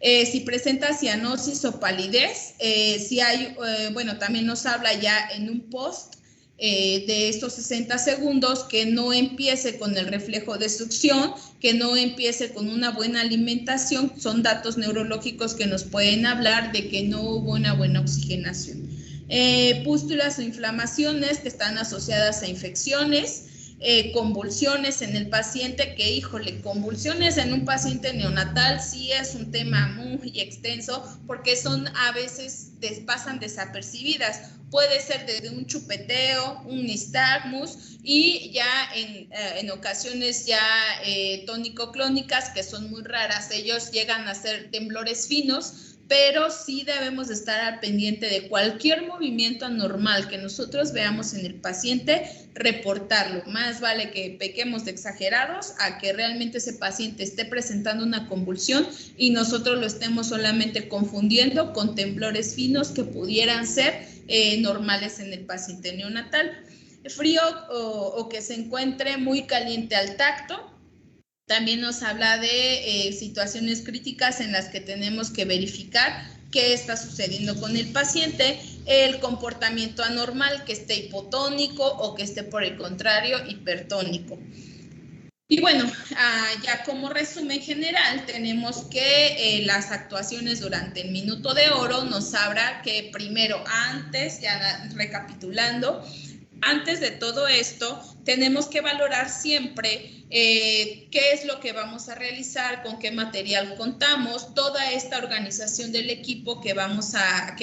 Si presenta cianosis o palidez, si hay, bueno, también nos habla ya en un post de estos 60 segundos que no empiece con el reflejo de succión, que no empiece con una buena alimentación. Son datos neurológicos que nos pueden hablar de que no hubo una buena oxigenación. Pústulas o inflamaciones que están asociadas a infecciones. Convulsiones en el paciente, que híjole, convulsiones en un paciente neonatal sí es un tema muy extenso, porque a veces pasan desapercibidas. Puede ser desde un chupeteo, un nistagmus y ya en ocasiones ya tónico-clónicas, que son muy raras. Ellos llegan a ser temblores finos pero sí debemos estar al pendiente de cualquier movimiento anormal que nosotros veamos en el paciente, reportarlo. Más vale que pequemos de exagerados a que realmente ese paciente esté presentando una convulsión y nosotros lo estemos solamente confundiendo con temblores finos que pudieran ser normales en el paciente neonatal. Frío o que se encuentre muy caliente al tacto. También nos habla de situaciones críticas en las que tenemos que verificar qué está sucediendo con el paciente, el comportamiento anormal, que esté hipotónico o que esté por el contrario hipertónico. Y bueno, ya como resumen general, tenemos que las actuaciones durante el minuto de oro nos habla que primero, antes, ya recapitulando, antes de todo esto, tenemos que valorar siempre qué es lo que vamos a realizar, con qué material contamos, toda esta organización del equipo que vamos a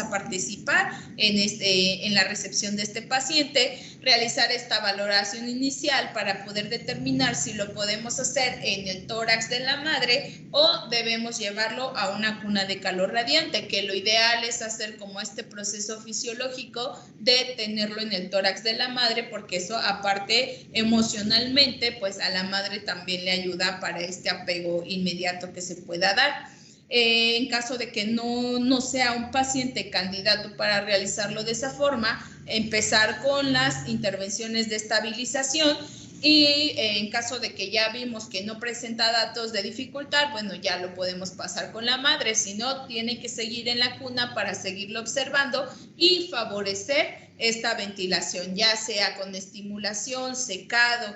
participar en la recepción de este paciente, realizar esta valoración inicial para poder determinar si lo podemos hacer en el tórax de la madre o debemos llevarlo a una cuna de calor radiante, que lo ideal es hacer como este proceso fisiológico de tenerlo en el tórax de la madre, porque eso aparte emocionalmente pues a la madre también le ayuda para este apego inmediato que se pueda dar. En caso de que no sea un paciente candidato para realizarlo de esa forma, empezar con las intervenciones de estabilización y en caso de que ya vimos que no presenta datos de dificultad, bueno, ya lo podemos pasar con la madre, si no, tiene que seguir en la cuna para seguirlo observando y favorecer esta ventilación, ya sea con estimulación, secado,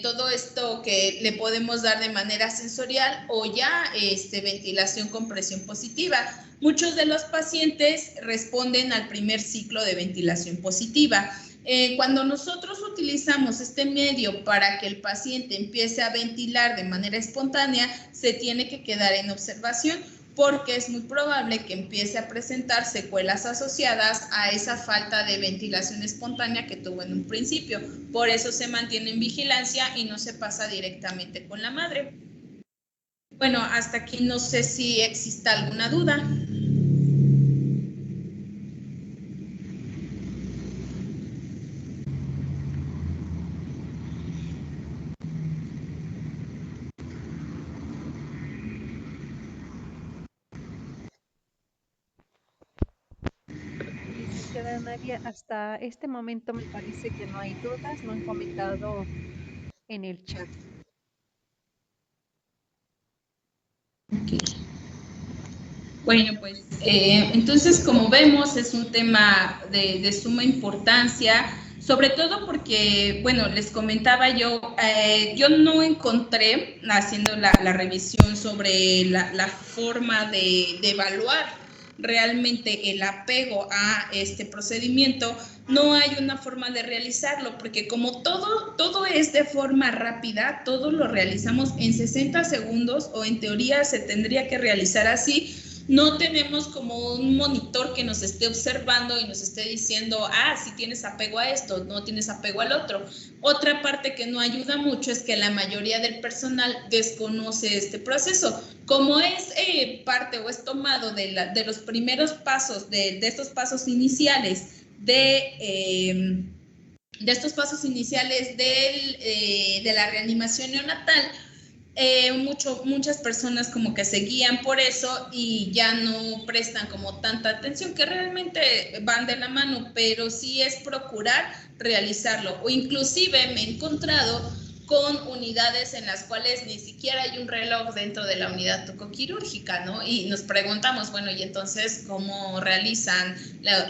todo esto que le podemos dar de manera sensorial o ya ventilación con presión positiva. Muchos de los pacientes responden al primer ciclo de ventilación positiva. Cuando nosotros utilizamos este medio para que el paciente empiece a ventilar de manera espontánea, se tiene que quedar en observación porque es muy probable que empiece a presentar secuelas asociadas a esa falta de ventilación espontánea que tuvo en un principio. Por eso se mantiene en vigilancia y no se pasa directamente con la madre. Bueno, hasta aquí no sé si exista alguna duda. Licenciada Nadia, hasta este momento me parece que no hay dudas, no han comentado en el chat. Okay. Bueno, pues entonces como vemos es un tema de suma importancia, sobre todo porque, bueno, les comentaba yo no encontré haciendo la revisión sobre la forma de evaluar realmente el apego a este procedimiento. No hay una forma de realizarlo, porque como todo es de forma rápida, todo lo realizamos en 60 segundos o en teoría se tendría que realizar así. No tenemos como un monitor que nos esté observando y nos esté diciendo, si tienes apego a esto, no tienes apego al otro. Otra parte que no ayuda mucho es que la mayoría del personal desconoce este proceso. Como es parte o es tomado de los primeros pasos, de estos pasos iniciales de la reanimación neonatal, muchas personas como que se guían por eso y ya no prestan como tanta atención, que realmente van de la mano, pero sí es procurar realizarlo. O inclusive me he encontrado con unidades en las cuales ni siquiera hay un reloj dentro de la unidad tocoquirúrgica, ¿no? Y nos preguntamos, bueno, ¿y entonces cómo realizan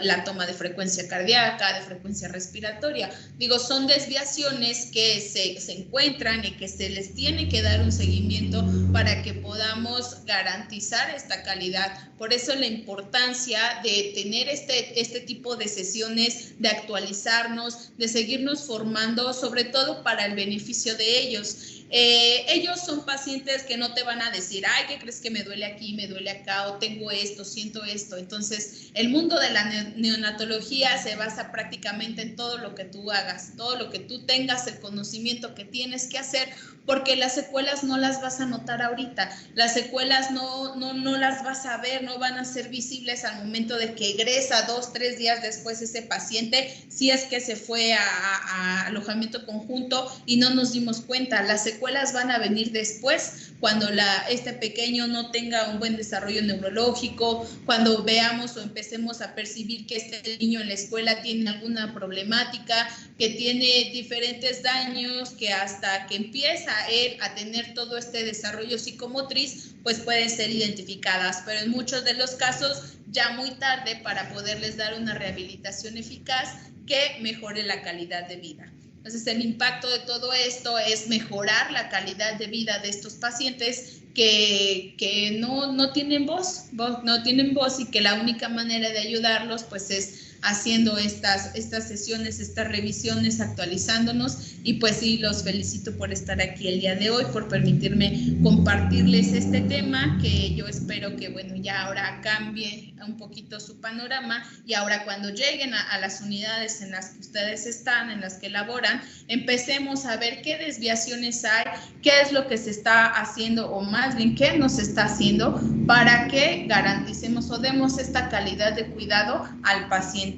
la toma de frecuencia cardíaca, de frecuencia respiratoria? Digo, son desviaciones que se encuentran y que se les tiene que dar un seguimiento para que podamos garantizar esta calidad. Por eso la importancia de tener este tipo de sesiones, de actualizarnos, de seguirnos formando, sobre todo para el beneficio de ellos. Ellos son pacientes que no te van a decir, ay, ¿qué crees que me duele aquí, me duele acá, o tengo esto, siento esto? Entonces, el mundo de la neonatología se basa prácticamente en todo lo que tú hagas, todo lo que tú tengas, el conocimiento que tienes que hacer, porque las secuelas no las vas a notar ahorita, las secuelas no las vas a ver, no van a ser visibles al momento de que egresa 2, 3 días después ese paciente, si es que se fue a alojamiento conjunto y no nos dimos cuenta. Las secuelas van a venir después, cuando este pequeño no tenga un buen desarrollo neurológico, cuando veamos o empecemos a percibir que este niño en la escuela tiene alguna problemática, que tiene diferentes daños, que hasta que empieza él a tener todo este desarrollo psicomotriz, pues pueden ser identificadas, pero en muchos de los casos ya muy tarde para poderles dar una rehabilitación eficaz que mejore la calidad de vida. Entonces, el impacto de todo esto es mejorar la calidad de vida de estos pacientes que no tienen voz y que la única manera de ayudarlos pues es haciendo estas sesiones, estas revisiones, actualizándonos, y pues sí, los felicito por estar aquí el día de hoy, por permitirme compartirles este tema, que yo espero que, bueno, ya ahora cambie un poquito su panorama, y ahora cuando lleguen a las unidades en las que ustedes están, en las que laboran, empecemos a ver qué desviaciones hay, qué es lo que se está haciendo, o más bien qué no se está haciendo, para que garanticemos o demos esta calidad de cuidado al paciente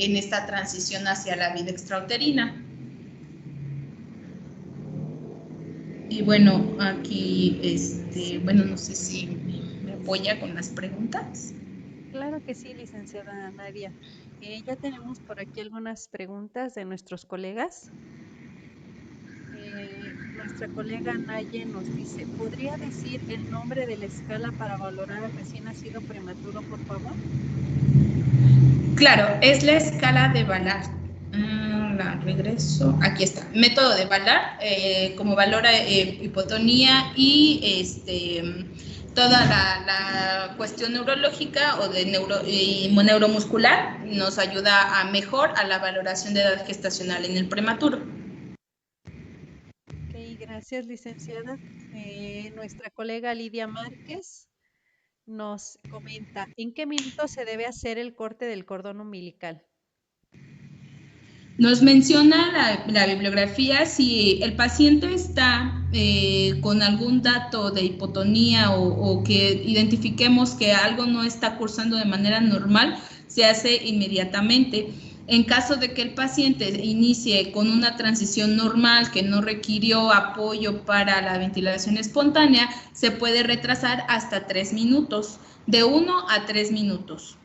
en esta transición hacia la vida extrauterina. Y bueno, aquí, bueno, no sé si me apoya con las preguntas. Claro que sí, licenciada Nadia. Ya tenemos por aquí algunas preguntas de nuestros colegas. Nuestra colega Naye nos dice, ¿podría decir el nombre de la escala para valorar al recién nacido prematuro, por favor? Claro, es la escala de Ballard. La regreso. Aquí está. Método de Ballard, como valora hipotonía y toda la cuestión neurológica o de neuromuscular nos ayuda a mejor a la valoración de edad gestacional en el prematuro. Ok, gracias, licenciada. Nuestra colega Lidia Márquez nos comenta, ¿en qué minuto se debe hacer el corte del cordón umbilical? Nos menciona la bibliografía si el paciente está con algún dato de hipotonía o que identifiquemos que algo no está cursando de manera normal, se hace inmediatamente. En caso de que el paciente inicie con una transición normal que no requirió apoyo para la ventilación espontánea, se puede retrasar hasta 3 minutos, de 1 a 3 minutos.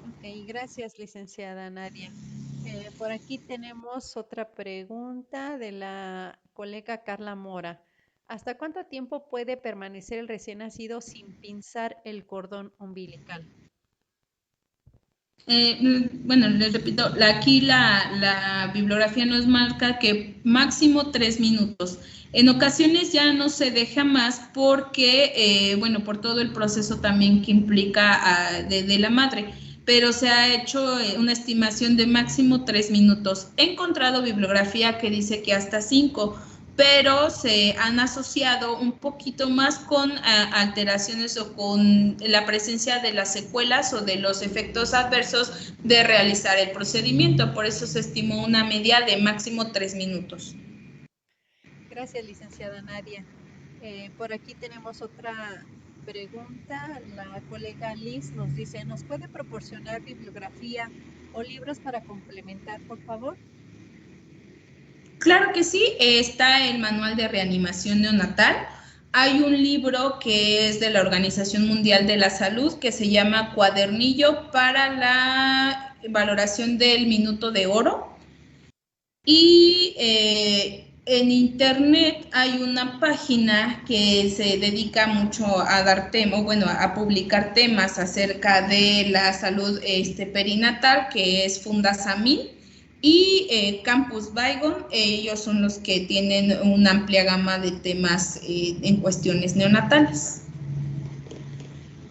Ok, gracias, licenciada Nadia. Por aquí tenemos otra pregunta de la colega Carla Mora. ¿Hasta cuánto tiempo puede permanecer el recién nacido sin pinzar el cordón umbilical? Bueno, les repito, aquí la bibliografía nos marca que máximo 3 minutos. En ocasiones ya no se deja más porque, bueno, por todo el proceso también que implica de la madre, pero se ha hecho una estimación de máximo 3 minutos. He encontrado bibliografía que dice que hasta 5, pero se han asociado un poquito más con alteraciones o con la presencia de las secuelas o de los efectos adversos de realizar el procedimiento. Por eso se estimó una media de máximo 3 minutos. Gracias, licenciada Nadia. Por aquí tenemos otra pregunta. La colega Liz nos dice, ¿nos puede proporcionar bibliografía o libros para complementar, por favor? Claro que sí, está el manual de reanimación neonatal. Hay un libro que es de la Organización Mundial de la Salud que se llama Cuadernillo para la valoración del minuto de oro. Y en internet hay una página que se dedica mucho a dar temas, bueno, a publicar temas acerca de la salud perinatal, que es Fundasamil. Y Campus Baigon, ellos son los que tienen una amplia gama de temas en cuestiones neonatales.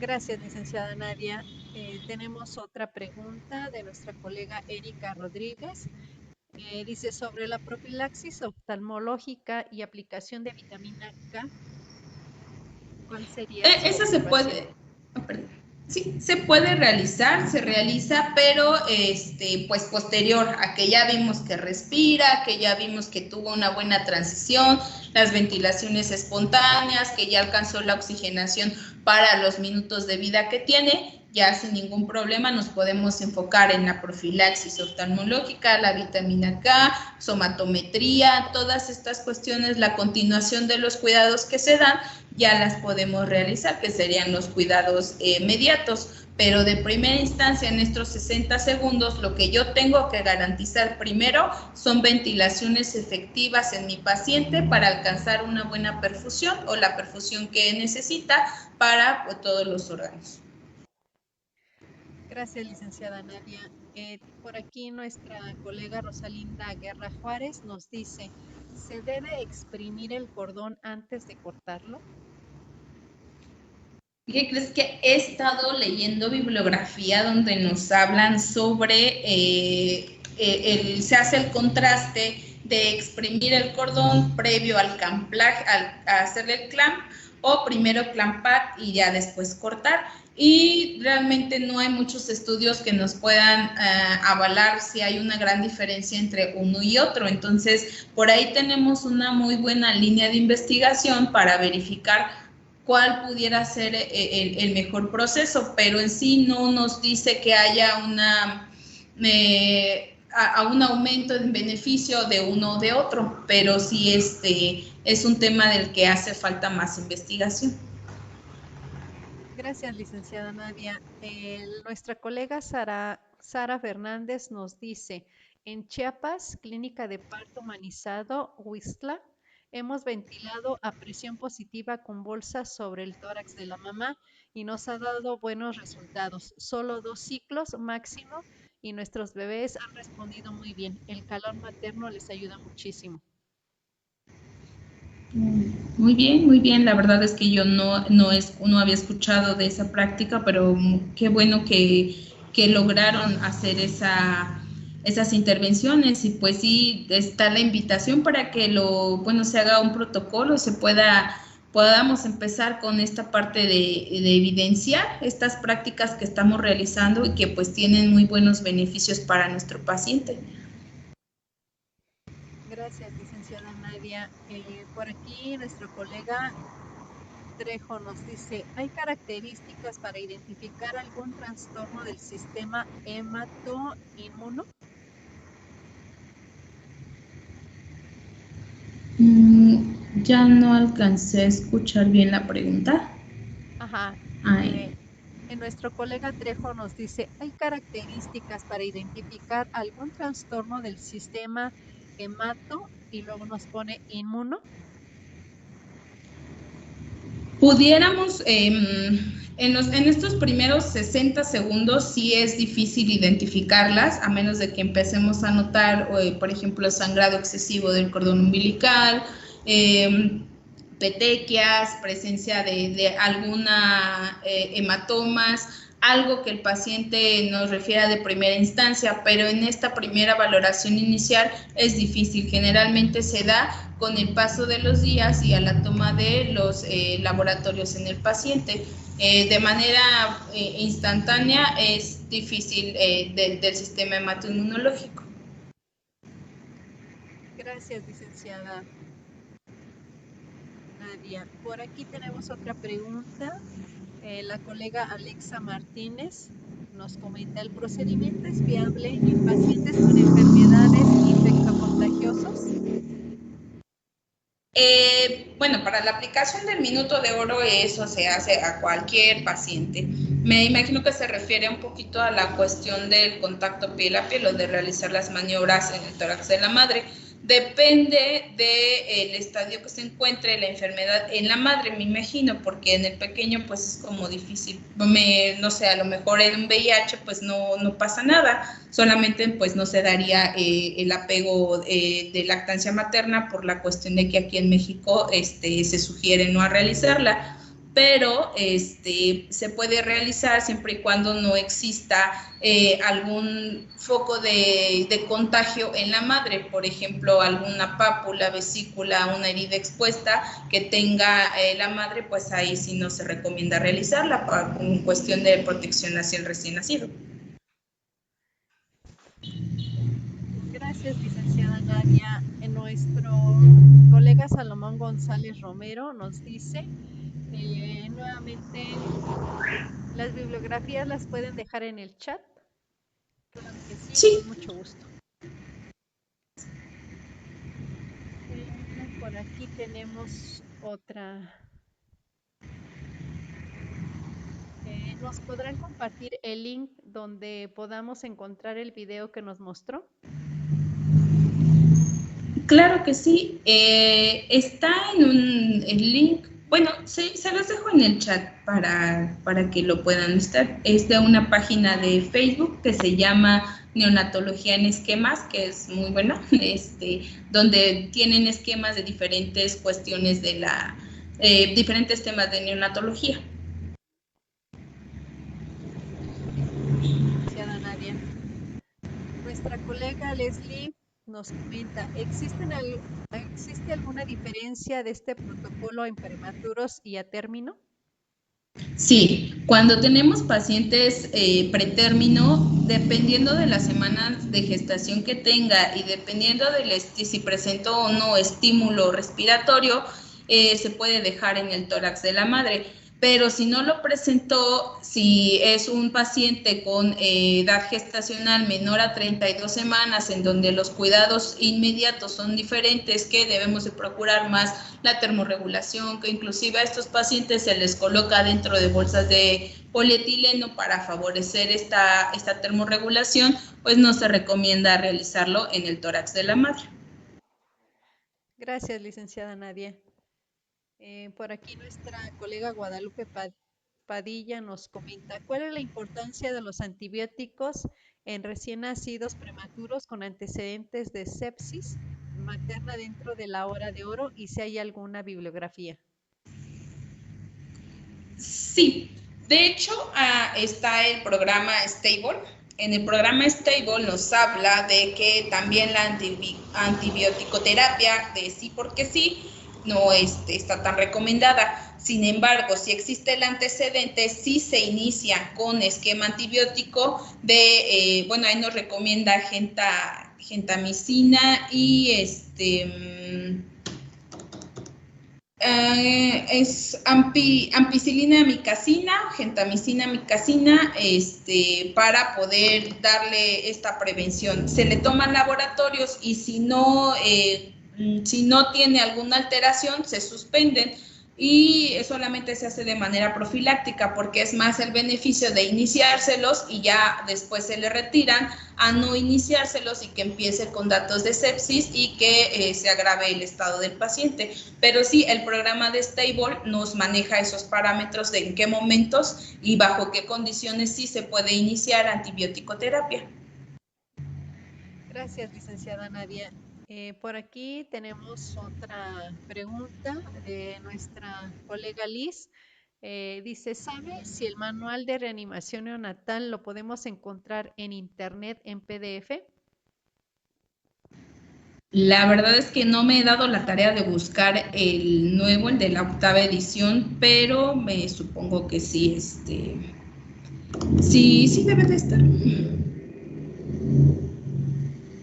Gracias, licenciada Nadia. Tenemos otra pregunta de nuestra colega Erika Rodríguez. Dice sobre la profilaxis oftalmológica y aplicación de vitamina K, ¿cuál sería su Esa se observación? puede, sí, se puede realizar, se realiza, pero pues posterior a que ya vimos que respira, que ya vimos que tuvo una buena transición, las ventilaciones espontáneas, que ya alcanzó la oxigenación para los minutos de vida que tiene, ya sin ningún problema nos podemos enfocar en la profilaxis oftalmológica, la vitamina K, somatometría, todas estas cuestiones, la continuación de los cuidados que se dan, ya las podemos realizar, que serían los cuidados inmediatos. Pero de primera instancia, en estos 60 segundos, lo que yo tengo que garantizar primero son ventilaciones efectivas en mi paciente para alcanzar una buena perfusión o la perfusión que necesita para todos los órganos. Gracias, licenciada Nadia. Por aquí nuestra colega Rosalinda Guerra Juárez nos dice, ¿se debe exprimir el cordón antes de cortarlo? ¿Qué crees? Que he estado leyendo bibliografía donde nos hablan sobre se hace el contraste de exprimir el cordón previo al camplaje, a hacerle el clamp, o primero clampar y ya después cortar. Y realmente no hay muchos estudios que nos puedan avalar si hay una gran diferencia entre uno y otro. Entonces, por ahí tenemos una muy buena línea de investigación para verificar cuál pudiera ser el mejor proceso, pero en sí no nos dice que haya un aumento en beneficio de uno o de otro, pero sí es un tema del que hace falta más investigación. Gracias, licenciada Nadia. Nuestra colega Sara Fernández nos dice, en Chiapas, Clínica de Parto Humanizado, Huixtla, hemos ventilado a presión positiva con bolsas sobre el tórax de la mamá y nos ha dado buenos resultados. Solo 2 ciclos máximo y nuestros bebés han respondido muy bien. El calor materno les ayuda muchísimo. Muy bien, muy bien. La verdad es que yo no había escuchado de esa práctica, pero qué bueno que lograron hacer esas intervenciones, y pues sí está la invitación para que se haga un protocolo, podamos empezar con esta parte de evidenciar estas prácticas que estamos realizando y que pues tienen muy buenos beneficios para nuestro paciente. Gracias, licenciada Nadia. Por aquí nuestro colega Trejo nos dice, ¿hay características para identificar algún trastorno del sistema hematoinmuno? Ya no alcancé a escuchar bien la pregunta. Ajá. Nuestro colega Trejo nos dice, ¿hay características para identificar algún trastorno del sistema hemato? Y luego nos pone inmuno. Pudiéramos, en estos primeros 60 segundos sí es difícil identificarlas, a menos de que empecemos a notar, por ejemplo, sangrado excesivo del cordón umbilical, petequias, presencia de alguna hematomas, algo que el paciente nos refiera de primera instancia, pero en esta primera valoración inicial es difícil. Generalmente se da con el paso de los días y a la toma de los laboratorios en el paciente. De manera instantánea es difícil del sistema hematoinmunológico. Gracias, licenciada Nadia. Por aquí tenemos otra pregunta. La colega Alexa Martínez nos comenta, ¿el procedimiento es viable en pacientes con enfermedades infectocontagiosas? Para la aplicación del minuto de oro eso se hace a cualquier paciente. Me imagino que se refiere un poquito a la cuestión del contacto piel a piel o de realizar las maniobras en el tórax de la madre. Depende del estadio que se encuentre la enfermedad en la madre, me imagino, porque en el pequeño pues es como difícil, no sé, a lo mejor en un VIH pues no pasa nada, solamente pues no se daría el apego de lactancia materna por la cuestión de que aquí en México se sugiere no a realizarla, pero se puede realizar siempre y cuando no exista algún foco de contagio en la madre, por ejemplo, alguna pápula, vesícula, una herida expuesta que tenga la madre, pues ahí sí no se recomienda realizarla por cuestión de protección hacia el recién nacido. Gracias, licenciada Nadia. Nuestro colega Salomón González Romero nos dice nuevamente, ¿las bibliografías las pueden dejar en el chat? Claro que sí, Sí. con mucho gusto. Por aquí tenemos otra. ¿Nos podrán compartir el link donde podamos encontrar el video que nos mostró? Claro que sí. Está en el link. Bueno, sí, se los dejo en el chat para que lo puedan estar. Es de una página de Facebook que se llama Neonatología en Esquemas, que es muy buena, donde tienen esquemas de diferentes cuestiones de diferentes temas de neonatología. Licenciada Nadia. Nuestra colega Leslie nos comenta, ¿existe alguna diferencia de este protocolo en prematuros y a término? Sí, cuando tenemos pacientes pretérmino, dependiendo de las semanas de gestación que tenga y dependiendo de si presentó o no estímulo respiratorio, se puede dejar en el tórax de la madre. Pero si no lo presentó, si es un paciente con edad gestacional menor a 32 semanas, en donde los cuidados inmediatos son diferentes, que debemos de procurar más la termorregulación, que inclusive a estos pacientes se les coloca dentro de bolsas de polietileno para favorecer esta termorregulación, pues no se recomienda realizarlo en el tórax de la madre. Gracias, licenciada Nadia. Por aquí nuestra colega Guadalupe Padilla nos comenta, ¿cuál es la importancia de los antibióticos en recién nacidos prematuros con antecedentes de sepsis materna dentro de la hora de oro y si hay alguna bibliografía? Sí, de hecho está el programa Stable. En el programa Stable nos habla de que también la antibioticoterapia de sí porque sí no está tan recomendada. Sin embargo, si existe el antecedente, sí se inicia con esquema antibiótico de, bueno, ahí nos recomienda gentamicina y es ampicilina micacina, gentamicina micacina, para poder darle esta prevención. Se le toman laboratorios y si no tiene alguna alteración, se suspenden y solamente se hace de manera profiláctica porque es más el beneficio de iniciárselos y ya después se le retiran a no iniciárselos y que empiece con datos de sepsis y que se agrave el estado del paciente. Pero sí, el programa de Stable nos maneja esos parámetros de en qué momentos y bajo qué condiciones sí se puede iniciar antibiótico-terapia. Gracias, licenciada Nadia. Por aquí tenemos otra pregunta de nuestra colega Liz. Dice, ¿sabe si el manual de reanimación neonatal lo podemos encontrar en internet en PDF? La verdad es que no me he dado la tarea de buscar el nuevo, el de la 8ª edición, pero me supongo que sí, sí debe de estar.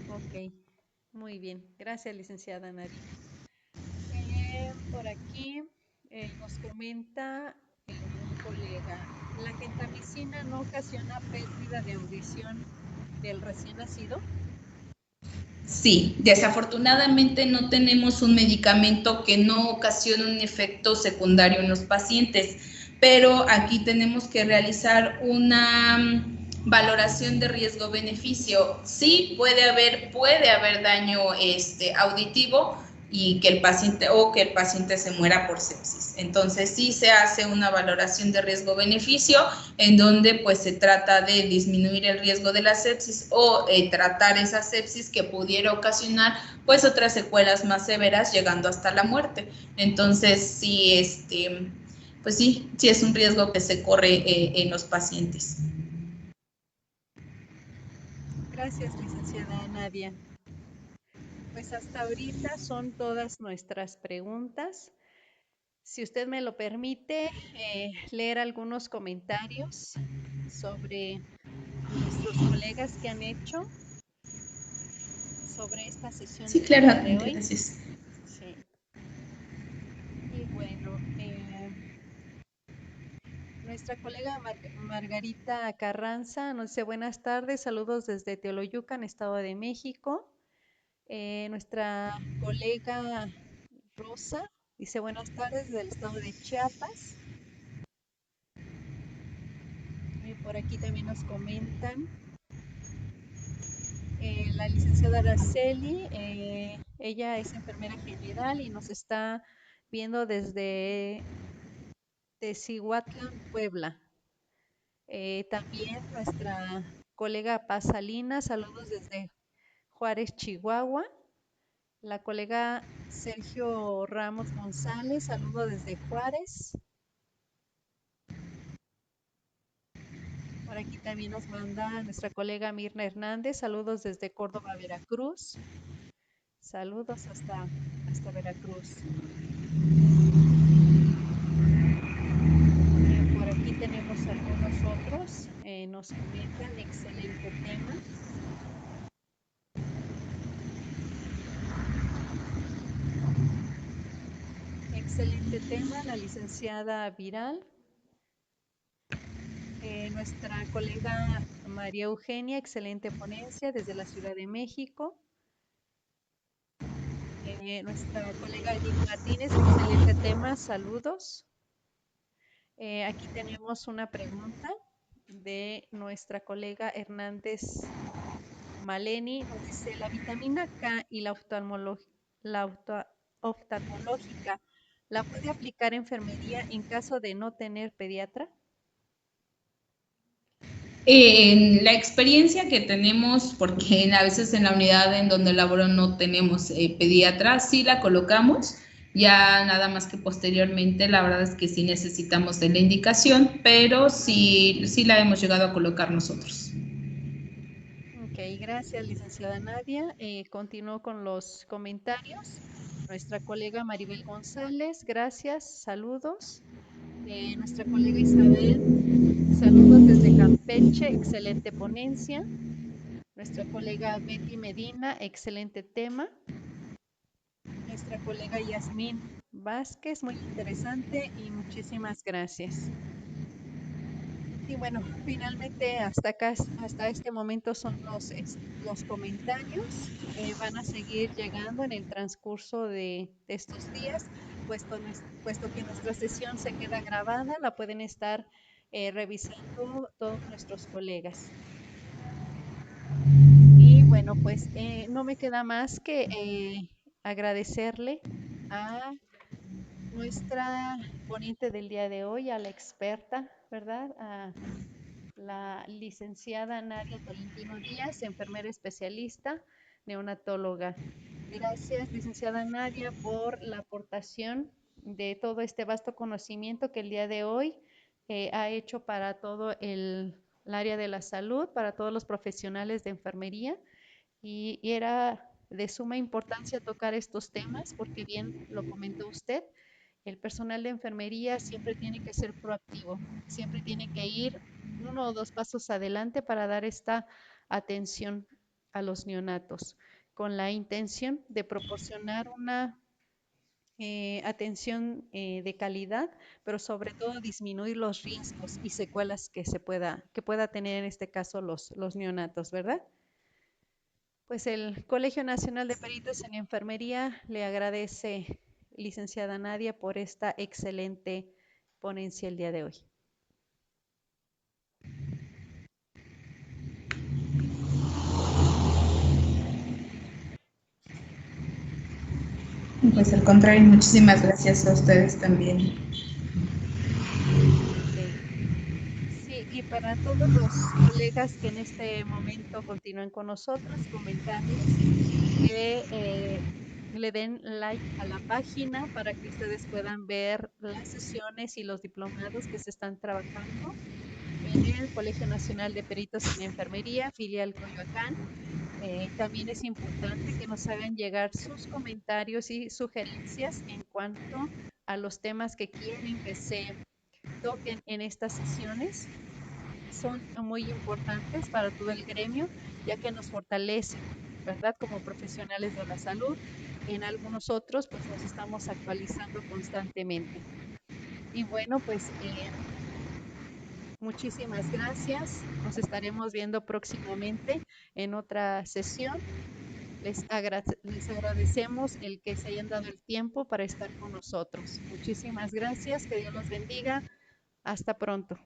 Ok, muy bien. Gracias, licenciada Nadia. Por aquí nos comenta un colega, ¿la gentamicina no ocasiona pérdida de audición del recién nacido? Sí, desafortunadamente no tenemos un medicamento que no ocasione un efecto secundario en los pacientes, pero aquí tenemos que realizar una valoración de riesgo-beneficio. Sí, puede haber daño auditivo y que el paciente se muera por sepsis. Entonces sí se hace una valoración de riesgo-beneficio en donde pues se trata de disminuir el riesgo de la sepsis o tratar esa sepsis que pudiera ocasionar pues otras secuelas más severas llegando hasta la muerte. Entonces sí, pues sí, sí es un riesgo que se corre en los pacientes. Gracias, licenciada Nadia. Pues hasta ahorita son todas nuestras preguntas. Si usted me lo permite, leer algunos comentarios sobre nuestros colegas que han hecho sobre esta sesión Sí, del claro, día de hoy. gracias. Sí. Y bueno, nuestra colega Margarita Carranza nos dice buenas tardes, saludos desde Teoloyucan, Estado de México. Nuestra colega Rosa dice buenas tardes desde el estado de Chiapas. Por aquí también nos comentan la licenciada Araceli, ella es enfermera general y nos está viendo desde Tecihuatlán, Puebla. También nuestra colega Paz Salinas, saludos desde Juárez, Chihuahua. La colega Sergio Ramos González, saludos desde Juárez. Por aquí también nos manda nuestra colega Mirna Hernández, saludos desde Córdoba, Veracruz. Saludos hasta Veracruz. Por aquí tenemos algunos otros, nos comentan, excelente tema. Excelente tema, la licenciada Viral. Nuestra colega María Eugenia, excelente ponencia desde la Ciudad de México. Nuestra colega Edith Martínez, excelente tema, saludos. Aquí tenemos una pregunta de nuestra colega Hernández Maleni. Nos dice, ¿la vitamina K y la oftalmológica la puede aplicar enfermería en caso de no tener pediatra? En la experiencia que tenemos, porque a veces en la unidad en donde laboro no tenemos pediatra, sí la colocamos, ya nada más que posteriormente, la verdad es que sí necesitamos de la indicación, pero sí la hemos llegado a colocar nosotros. Ok, gracias, licenciada Nadia. Continúo con los comentarios. Nuestra colega Maribel González, gracias, saludos. Nuestra colega Isabel, saludos desde Campeche, excelente ponencia. Nuestra colega Betty Medina, excelente tema. Nuestra colega Yasmín Vázquez, muy interesante y muchísimas gracias. Y bueno, finalmente hasta acá, hasta este momento son los comentarios. Van a seguir llegando en el transcurso de estos días, puesto que nuestra sesión se queda grabada, la pueden estar revisando todos nuestros colegas. Y bueno, pues no me queda más que agradecerle a nuestra ponente del día de hoy, a la experta, ¿verdad? A la licenciada Nadia Tolentino Díaz, enfermera especialista, neonatóloga. Gracias, licenciada Nadia, por la aportación de todo este vasto conocimiento que el día de hoy ha hecho para todo el área de la salud, para todos los profesionales de enfermería. Y era de suma importancia tocar estos temas porque bien lo comentó usted, el personal de enfermería siempre tiene que ser proactivo, siempre tiene que ir 1 o 2 pasos adelante para dar esta atención a los neonatos, con la intención de proporcionar una atención de calidad, pero sobre todo disminuir los riesgos y secuelas que pueda tener en este caso los neonatos, ¿verdad? Pues el Colegio Nacional de Peritos en Enfermería le agradece, licenciada Nadia, por esta excelente ponencia el día de hoy. Pues al contrario, muchísimas gracias a ustedes también. Okay. Sí, y para todos los colegas que en este momento continúan con nosotros, comentarles que le den like a la página para que ustedes puedan ver las sesiones y los diplomados que se están trabajando en el Colegio Nacional de Peritos en Enfermería, filial Coyoacán. También es importante que nos hagan llegar sus comentarios y sugerencias en cuanto a los temas que quieren que se toquen en estas sesiones. Son muy importantes para todo el gremio, ya que nos fortalecen, ¿verdad? Como profesionales de la salud. En algunos otros, pues nos estamos actualizando constantemente. Y bueno, pues muchísimas gracias. Nos estaremos viendo próximamente en otra sesión. Les agradecemos el que se hayan dado el tiempo para estar con nosotros. Muchísimas gracias. Que Dios los bendiga. Hasta pronto.